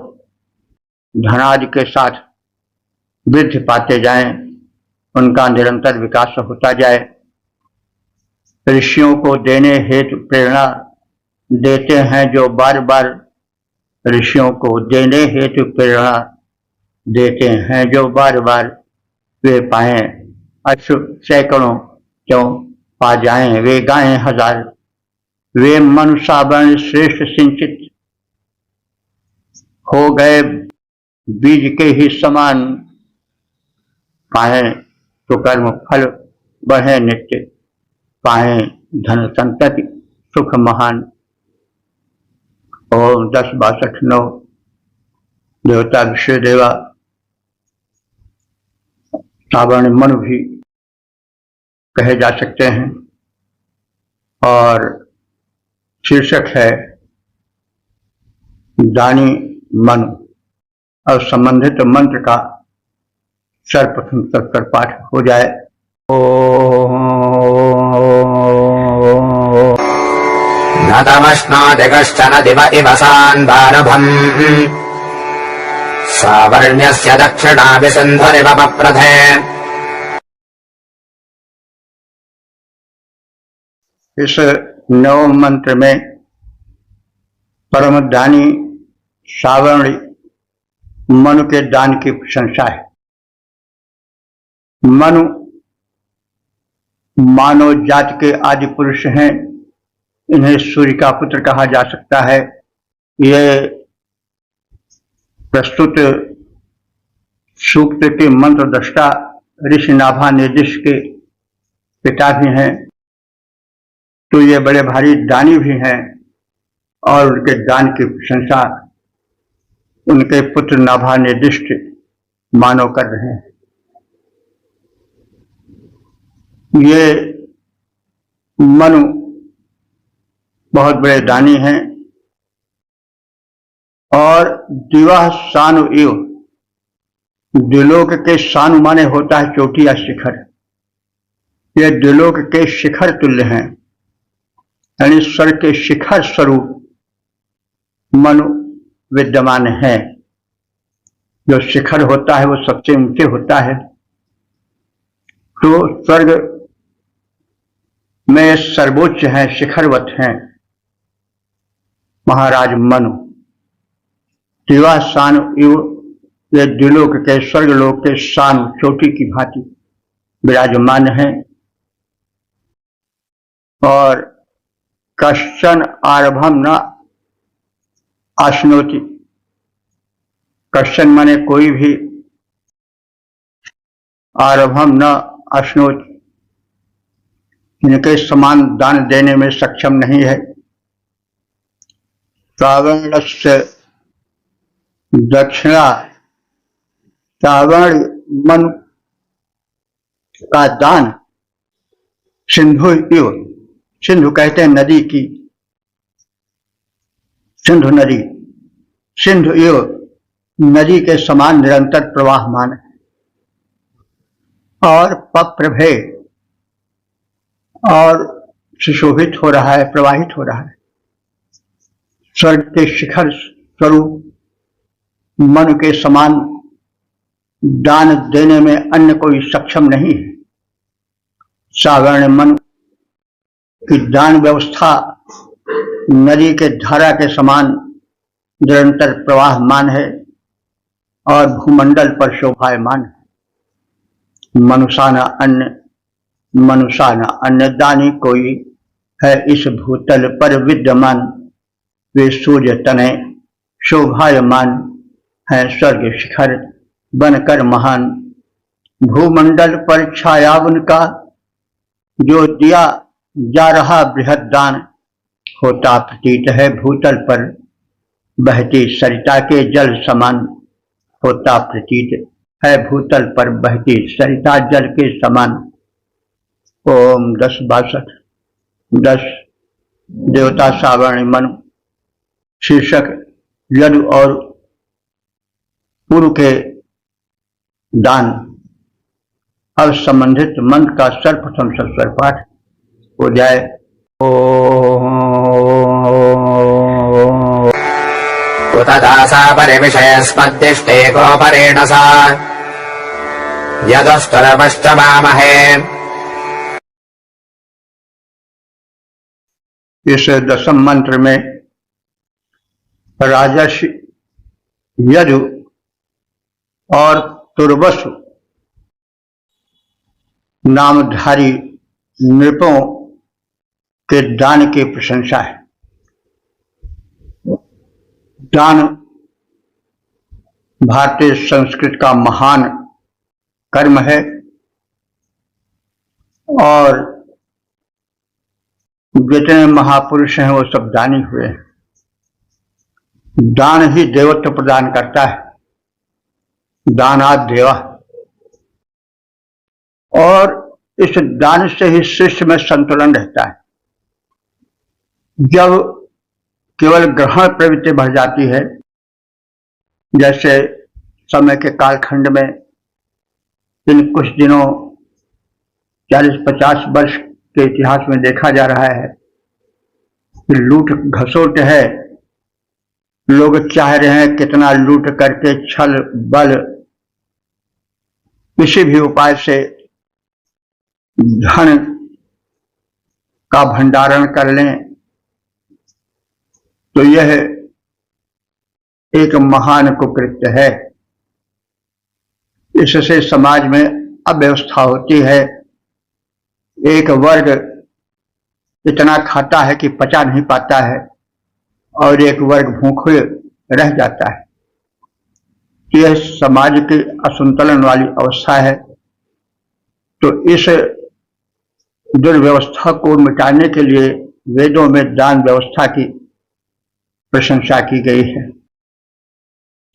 धनादि के साथ वृद्धि पाते जाएं, उनका निरंतर विकास होता जाए। ऋषियों को देने हेतु प्रेरणा देते हैं जो बार बार ऋषियों को देने हेतु प्रेरणा देते हैं जो बार बार वे पाएं अश्व सैकड़ों क्यों पा जाएं वे गायें हजार, वे मनुष्य वर्ण श्रेष्ठ सिंचित हो गए बीज के ही समान पाए तो कर्म फल बढ़े नित्य, पाए धन संतति सुख महान। ओम 10-62-9 देवता विश्व देवा सावर्ण मनु भी कहे जा सकते हैं और शीर्षक है दानी मनु। और संबंधित मंत्र का सर्वप्रथम सत्तर पाठ हो जाए। नतमश्नादिकश्चन दिव इव सान्दारभम् सावर्ण्यस्य दक्षिणाभि सिन्धुरिव पप्रथे। इस नव मंत्र में परम दानी सावर्ण मनु के दान की प्रशंसा है। मनु मानव जाति के आदि पुरुष हैं, इन्हें सूर्य का पुत्र कहा जा सकता है। ये प्रस्तुत सूक्त के मंत्र दृष्टा ऋषि नाभा निर्दिश के पिता भी हैं, तो ये बड़े भारी दानी भी हैं और उनके दान की प्रशंसा उनके पुत्र नाभा निर्दिष्ट मानव कर रहे हैं। ये मनु बहुत बड़े दानी हैं और दिवा सानु इव, द्विलोक के सानु माने होता है चोटी या शिखर, ये द्विलोक के शिखर तुल्य हैं, यानी स्वर्ग के शिखर स्वरूप मनु विद्यमान है। जो शिखर होता है वो सबसे ऊंचे होता है, तो स्वर्ग में सर्वोच्च हैं, शिखरवत हैं महाराज मनु। दिवा सानु इव, ये द्विलोक के स्वर्गलोक के सानु चोटी की भांति विराजमान हैं। और कश्चन आरभम न आश्नोति, कश्चन माने कोई भी, आरभम न अश्नोति, इनके समान दान देने में सक्षम नहीं है। सावर्णस्य दक्षिणा, सावर्ण मनु का दान सिंधु इव, सिंधु कहते हैं नदी की, सिंधु नदी, सिंधु इव नदी के समान निरंतर प्रवाहमान है। और पप्रभे, और सुशोभित हो रहा है, प्रवाहित हो रहा है। स्वर्ग के शिखर स्वरूप मन के समान दान देने में अन्य कोई सक्षम नहीं है। सावर्ण मन की दान व्यवस्था नदी के धारा के समान निरंतर प्रवाहमान है और भूमंडल पर शोभायमान है। मनुषाना अन्य दानी कोई है इस भूतल पर विद्यमान। वे सूर्य तनय शोभायमान है स्वर्ग शिखर बनकर महान। भूमंडल पर छाया उनका जो दिया जा रहा बृहद दान। होता प्रतीत है भूतल पर बहती सरिता के जल समान। होता प्रतीत है भूतल पर बहती सरिता जल के समान। ओम 10-62 10 देवता सावर्ण मन शीर्षक यदु और पूर्व के दान। अब संबंधित मंत्र का सर्वप्रथम सस्वर पाठ हो जाए। उतदासा परिविषयस्मद्दिष्टे गोपरेण सा यदस्तरवश्चमामहे। इस दशम मंत्र में राजर्षि यदु और तुर्वसु नामधारी नृपों के दान की प्रशंसा है। दान भारतीय संस्कृति का महान कर्म है और जितने महापुरुष हैं वो सब दानी हुए हैं। दान ही देवत्व प्रदान करता है। दानात् देवा। और इस दान से ही शिष्य में संतुलन रहता है। जब केवल ग्रहण प्रवृत्ति बढ़ जाती है, जैसे समय के कालखंड में इन कुछ दिनों 40-50 वर्ष के इतिहास में देखा जा रहा है कि लूट घसोट है। लोग चाह रहे हैं कितना लूट करके छल बल किसी भी उपाय से धन का भंडारण कर लें। तो यह एक महान कुकृत्य है। इससे समाज में अव्यवस्था होती है। एक वर्ग इतना खाता है कि पचा नहीं पाता है और एक वर्ग भूखे रह जाता है। यह समाज की असंतुलन वाली अवस्था है। तो इस दुर्व्यवस्था को मिटाने के लिए वेदों में दान व्यवस्था की प्रशंसा की गई है।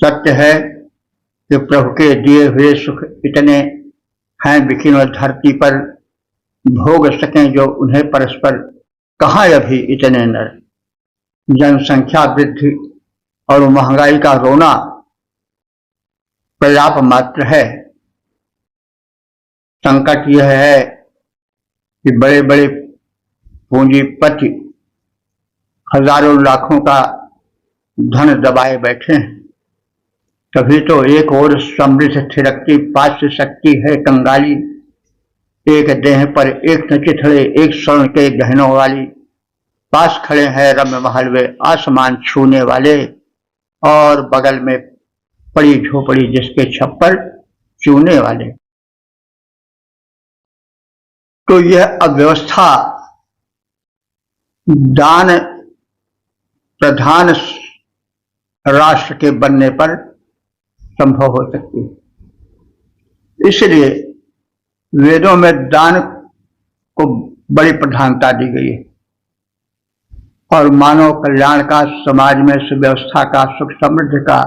सत्य है कि प्रभु के दिए हुए सुख इतने हैं विकीर्ण धरती पर भोग सकें जो उन्हें परस्पर कहाँ अभी इतने नर। जनसंख्या वृद्धि और महंगाई का रोना पर्याप्त मात्र है। संकट यह है कि बड़े बड़े पूंजीपति हजारों लाखों का धन दबाए बैठे हैं। तभी तो एक और समृद्ध थिरकती पाश्य शक्ति है कंगाली। एक देह पर एक न चिथड़े एक स्वर्ण के गहनों वाली। पास खड़े हैं रम्य महल वे आसमान छूने वाले और बगल में पड़ी झोपड़ी जिसके छप्पर चूने वाले। तो यह अव्यवस्था दान प्रधान राष्ट्र के बनने पर संभव हो सकती है। इसलिए वेदों में दान को बड़ी प्रधानता दी गई है और मानव कल्याण का, समाज में सुव्यवस्था का, सुख समृद्धि का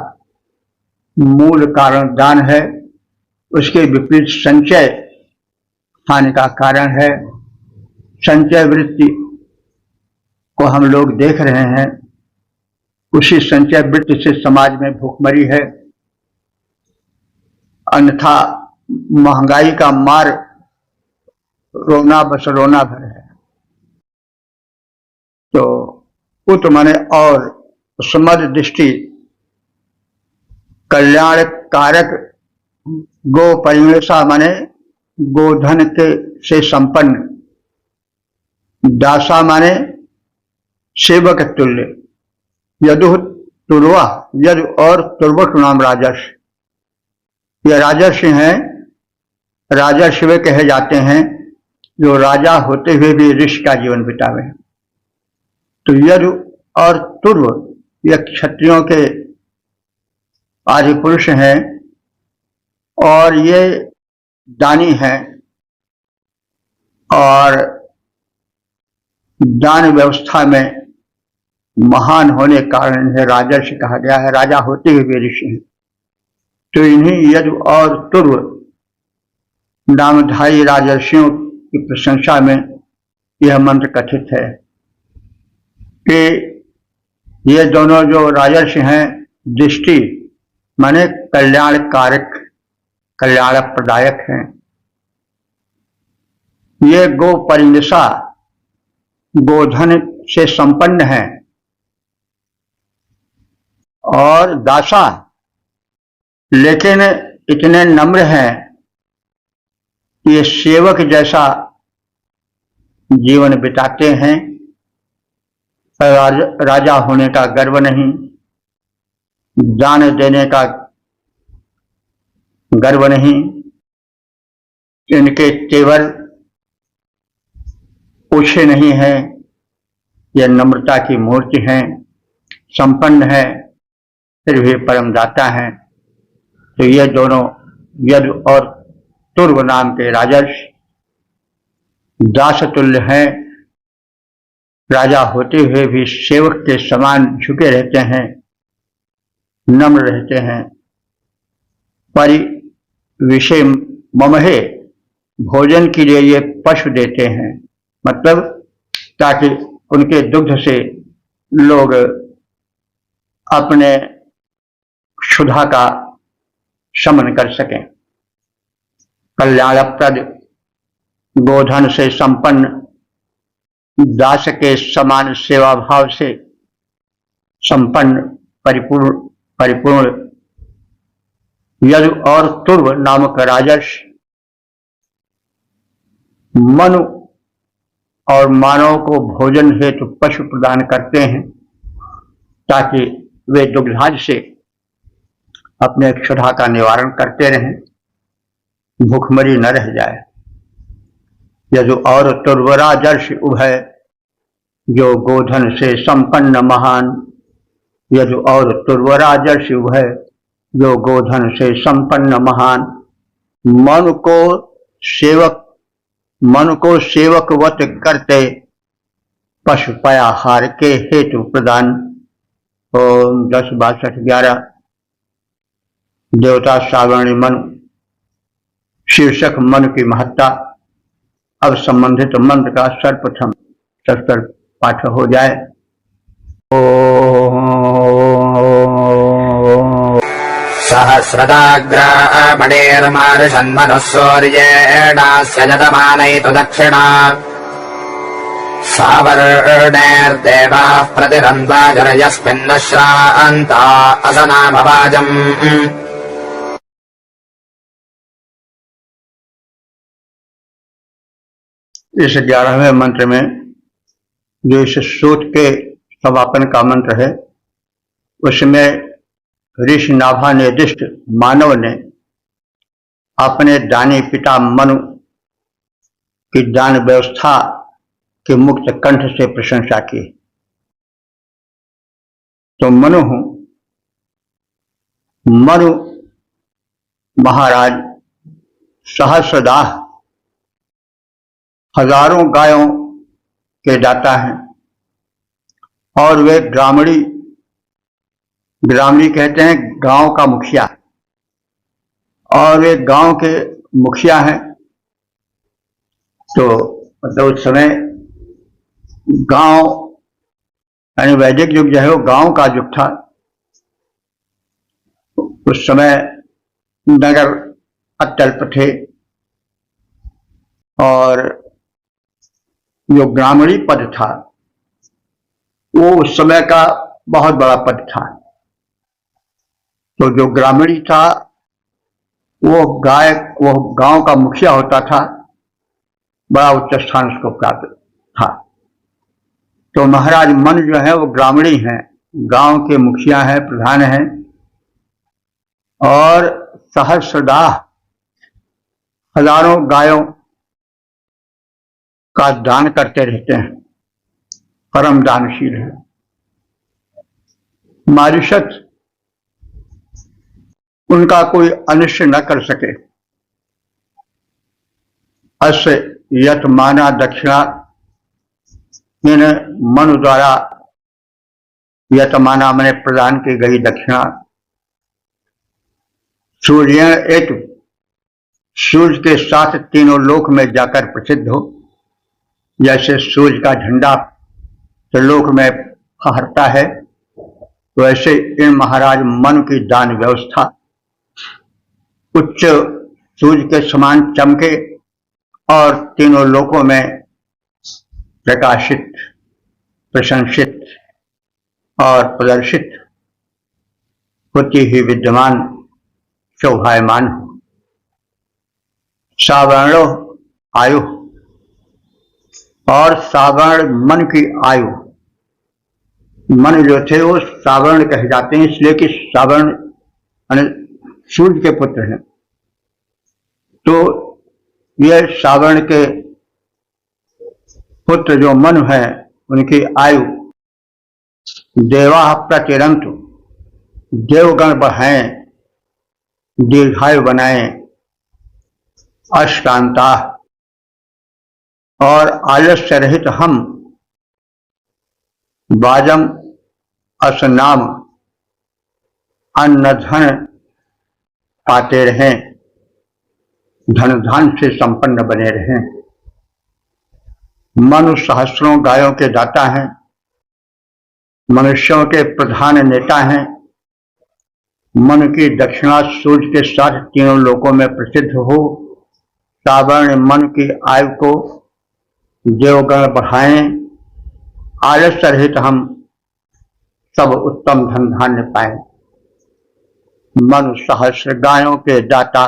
मूल कारण दान है। उसके विपरीत संचय हानि का कारण है। संचय वृत्ति को हम लोग देख रहे हैं। उसी संचय वृत्ति से समाज में भूखमरी है। अन्यथा महंगाई का मार रोना बस रोना भर है। तो उत माने और समद दृष्टि कल्याण कारक गो परिणसा माने गोधन के से संपन्न, दासा माने सेवक तुल्य, यदु तुर्वा यदु और तुर्वक नाम राजर्षि, ये राजर्षि हैं, राजर्षि वे कहे जाते हैं जो राजा होते हुए भी ऋषि का जीवन बितावे। तो यदु और तुर्व ये क्षत्रियों के आदि पुरुष हैं और ये दानी हैं और दान व्यवस्था में महान होने के कारण इन्हें राजर्षि कहा गया है, राजा होते हुए भी ऋषि हैं। तो इन्हीं यदु और तुर्व नामधारी राजर्षियों की प्रशंसा में यह मंत्र कथित है कि ये दोनों जो राजर्षि हैं दृष्टि माने कल्याण कारक, कल्याण प्रदायक हैं। ये गो परिनिषा गोधन से संपन्न हैं और दासा लेकिन इतने नम्र हैं कि ये सेवक जैसा जीवन बिताते हैं। राजा होने का गर्व नहीं, दान देने का गर्व नहीं, इनके तेवर ऊंचे नहीं है, ये नम्रता की मूर्ति हैं, संपन्न है, फिर भी परम दाता है। तो ये दोनों यदु और तुर्व नाम के राजर्षि दास तुल्य हैं, राजा होते हुए भी सेवक के समान झुके रहते हैं, नम्र रहते हैं। परि विषय ममहे भोजन के लिए ये पशु देते हैं, मतलब ताकि उनके दुग्ध से लोग अपने क्षुधा का शमन कर सकें। कल्याणप्रद गोधन से संपन्न दास के समान सेवा भाव से संपन्न परिपूर्ण यदु और तुर्व नामक राजर्षि मनु और मानव को भोजन हेतु पशु प्रदान करते हैं ताकि वे दुग्धाज से अपने क्षुधा का निवारण करते रहें, भूखमरी न रह जाए। यदु और तुर्व राजर्षि उभय जो गोधन से संपन्न महान, यदु और तुर्व राजर्षि उभय जो गोधन से संपन्न महान, मन को सेवकवत करते पशु पयाहार के हेतु प्रदान। ओम 10, 62, 11 देवता सावर्णी मनु शीर्षक मनु की महत्ता। अब संबंधित मंत्र का सर्वप्रथम सत्तर पाठ हो जाए। सहस्रदाग्रामणेर्मार्षन्मनुः सूर्येणास्य जतमानयतु दक्षिणा सावर्णैर्देवाः प्रतिरन्वाजरयस्मिन्न श्रान्ता असनामवाजम्। इस 11वें मंत्र में जो इस सूत के समापन का मंत्र है उसमें ऋषि नाभा निर्दिष्ट मानव ने अपने दानी पिता मनु की दान व्यवस्था के मुक्त कंठ से प्रशंसा की। तो मनु महाराज सहस्रदाह हजारों गायों के दाता हैं और वे ग्रामणी कहते हैं गांव का मुखिया, और वे गांव के मुखिया हैं। तो मतलब उस समय गांव यानी वैदिक युग जो है वो गांव का युग था। उस समय नगर अत्यल्प थे और जो ग्रामीणी पद था वो उस समय का बहुत बड़ा पद था। तो जो ग्रामीणी था वो गांव का मुखिया होता था, बड़ा उच्च स्थान उसको प्राप्त था। तो महाराज मन जो है वो ग्रामीणी हैं, गांव के मुखिया हैं, प्रधान हैं, और सहस्रदाह हजारों गायों का दान करते रहते हैं, परम दानशील है। मारिशत उनका कोई अनिष्ट न कर सके। अस्य यत माना दक्षिणा, इन मनु द्वारा यत माना मैंने प्रदान की गई दक्षिणा, सूर्य एक सूर्य के साथ तीनों लोक में जाकर प्रसिद्ध हो। जैसे सूर्य का झंडा त्रिलोक में फहरता है, तो ऐसे इन महाराज मन की दान व्यवस्था उच्च सूर्य के समान चमके और तीनों लोकों में प्रकाशित, प्रशंसित और प्रदर्शित होती ही विद्यमान शोभायमान हो। सावर्णो आयु, और सावर्ण मन की आयु, मन जो थे वो सावर्ण कहे जाते हैं, इसलिए कि सावर्ण सूर्य के पुत्र हैं। तो ये सावर्ण के पुत्र जो मन है, उनकी आयु देवा प्रतिरंतु, देवगण बढ़ाएं, दीर्घायु बनाएं, अश्रांता, और आलस्य रहित हम बाजम असनाम अन्न धन पाते रहें, धन धान से संपन्न बने रहें। मनु सहस्रों गायों के दाता हैं, मनुष्यों के प्रधान नेता हैं। मन की दक्षिणा सूर्य के साथ तीनों लोकों में प्रसिद्ध हो। सावर्ण मन की आयु को देवगण बढ़ाएं, आलस्य रहित हम सब उत्तम धन धान्य पाए। मनु सहस्र गायों के दाता,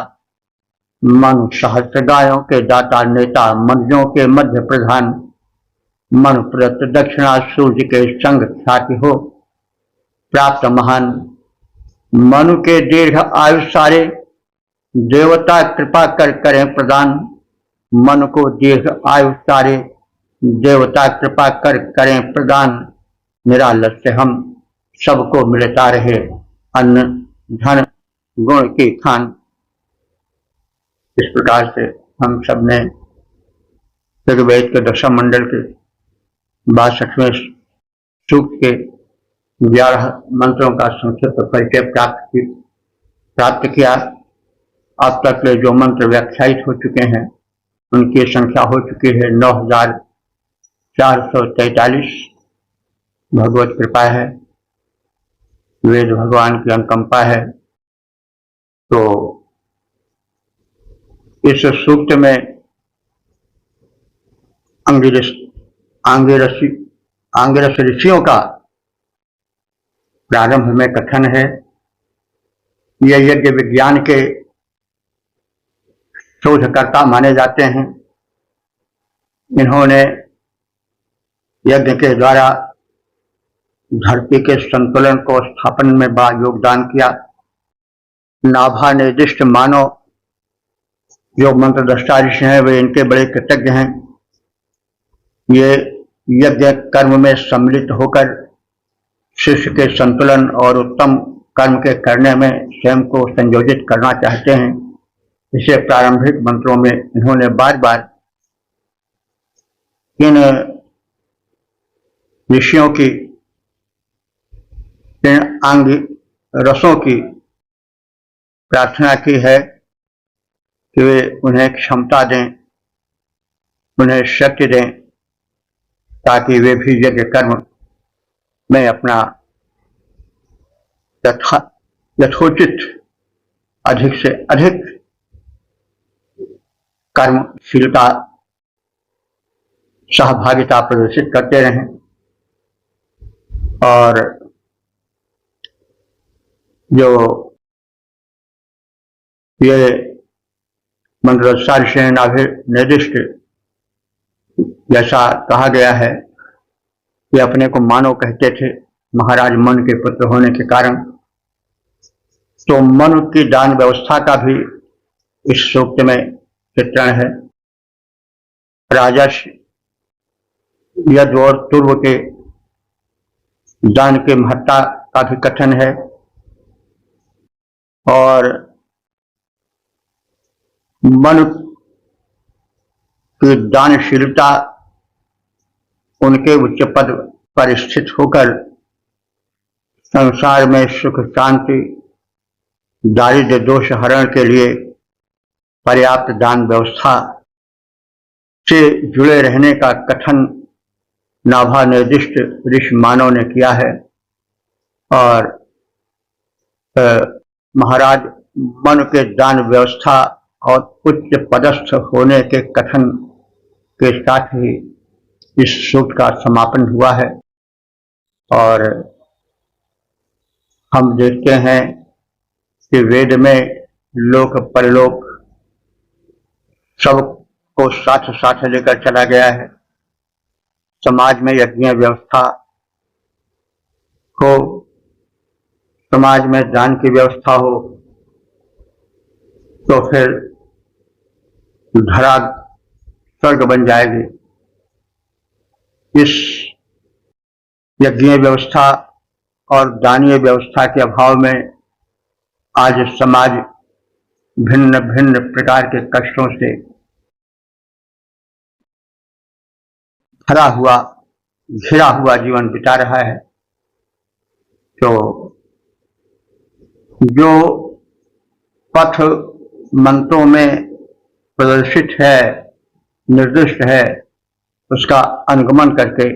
मनु सहस्र गायों के दाता नेता, मनुष्यों के मध्य प्रधान, मनु प्रदत्त दक्षिणा सूर्य के संग ख्याति हो प्राप्त महान। मनु के दीर्घ आयु सारे देवता कृपा कर करें प्रदान। मन को दीर्घ आयु सारे देवता कृपा कर करें प्रदान। निरालस्य हम सबको मिलता रहे अन्न धन गुण की खान। इस प्रकार से हम सब ने ऋग्वेद के दशम मंडल के 62वें सूक्त के 11 मंत्रों का संक्षिप्त परिचय प्राप्त किया। अब तक जो मंत्र व्याख्यायित हो चुके हैं उनकी संख्या हो चुकी है 9443। भगवत कृपा है, वेद भगवान की अनुकंपा है। तो इस सूक्त में आंगिरस ऋषियों का प्रारंभ में कथन है। ये यज्ञ विज्ञान के शोधकर्ता माने जाते हैं। इन्होंने यज्ञ के द्वारा धरती के संतुलन को स्थापन में बड़ा योगदान किया। नाभा निर्दिष्ट मानव जो मंत्र दृष्टा ऋषि हैं वे इनके बड़े कृतज्ञ हैं। ये यज्ञ कर्म में सम्मिलित होकर शिष्य के संतुलन और उत्तम कर्म के करने में स्वयं को संयोजित करना चाहते हैं। इसे प्रारंभिक मंत्रों में इन्होंने बार बार इन ऋषियों की, इन अंग रसों की प्रार्थना की है कि वे उन्हें क्षमता दें, उन्हें शक्ति दें, ताकि वे भी यज्ञ कर्म में अपना यथोचित अधिक से अधिक कर्मशीलता सहभागिता प्रदर्शित करते रहें। और जो ये मंत्र सारिसेन निर्दिष्ट जैसा कहा गया है कि अपने को मानव कहते थे महाराज मनु के पुत्र होने के कारण, तो मनु की दान व्यवस्था का भी इस सूक्त में चित्रण है। राजर्षि यज्ञ और तुर्व के दान के महत्ता का भी कथन है, और मनु की दानशीलता उनके उच्च पद पर स्थित होकर संसार में सुख शांति दारिद्र्य दोष हरण के लिए पर्याप्त दान व्यवस्था से जुड़े रहने का कथन नाभा निर्दिष्ट ऋषि मानव ने किया है। और महाराज मनु के दान व्यवस्था और उच्च पदस्थ होने के कथन के साथ ही इस सूक्त का समापन हुआ है। और हम देखते हैं कि वेद में लोक परलोक सबको साथ साथ लेकर चला गया है। समाज में यज्ञ व्यवस्था हो, समाज में दान की व्यवस्था हो, तो फिर धरा स्वर्ग बन जाएगी। इस यज्ञ व्यवस्था और दानीय व्यवस्था के अभाव में आज समाज भिन्न भिन्न प्रकार के कष्टों से भरा हुआ घिरा हुआ जीवन बिता रहा है। तो जो पथ मंत्रों में प्रदर्शित है, निर्दिष्ट है, उसका अनुगमन करके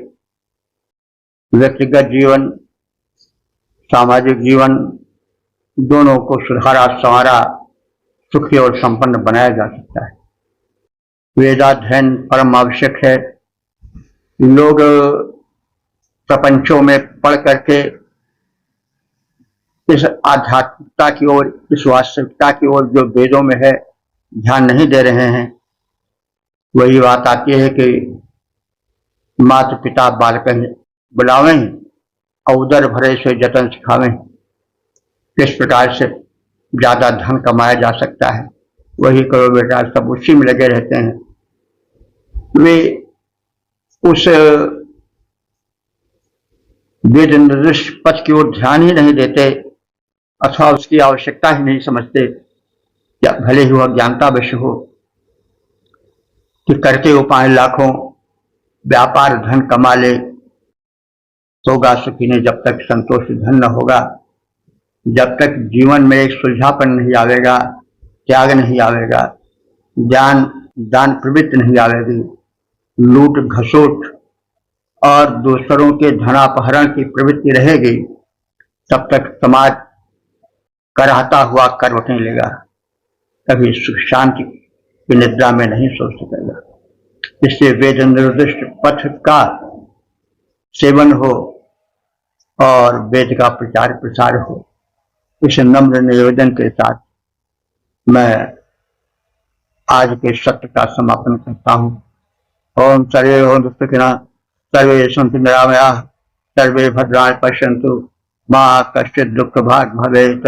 व्यक्तिगत जीवन सामाजिक जीवन दोनों को सुधारा संवारा सुखी और संपन्न बनाया जा सकता है। वेदाध्ययन परम आवश्यक है। लोग प्रपंचों में पढ़ करके इस आध्यात्मिकता की ओर, इस वास्तविकता की ओर जो वेदों में है ध्यान नहीं दे रहे हैं। वही बात आती है कि माता पिता बालक बुलावें और उदर भरे से जतन सिखावें। किस प्रकार से ज्यादा धन कमाया जा सकता है, वही करो बेटा, सब उसी में लगे रहते हैं। वे उस वेद निर्दिष्ट पथ की ओर ध्यान ही नहीं देते अथवा उसकी आवश्यकता ही नहीं समझते, या भले ही वह ज्ञानता विषय हो कि करके उपाय लाखों व्यापार धन कमा ले, होगा सुखी ने जब तक संतोष धन न होगा। जब तक जीवन में एक सुलझापन नहीं आवेगा, त्याग नहीं आवेगा, ज्ञान दान प्रवृत्ति नहीं आवेगी, लूट घसोट और दूसरों के धनापहरण की प्रवृत्ति रहेगी, तब तक समाज कराहता हुआ करवटें लेगा, कभी सुख शांति की निद्रा में नहीं सो सकेगा। इसलिए वेद निर्दिष्ट पथ का सेवन हो और वेद का प्रचार प्रसार हो। इस नम्र निवेदन के साथ मैं आज के सत्र का समापन करता हूँ। ओम सर्वे भवन्तु सुखिनः, सर्वे सन्तु निरामयाः, सर्वे भद्राणि पश्यन्तु, मा कश्चित् दुःख भाग् भवेत्।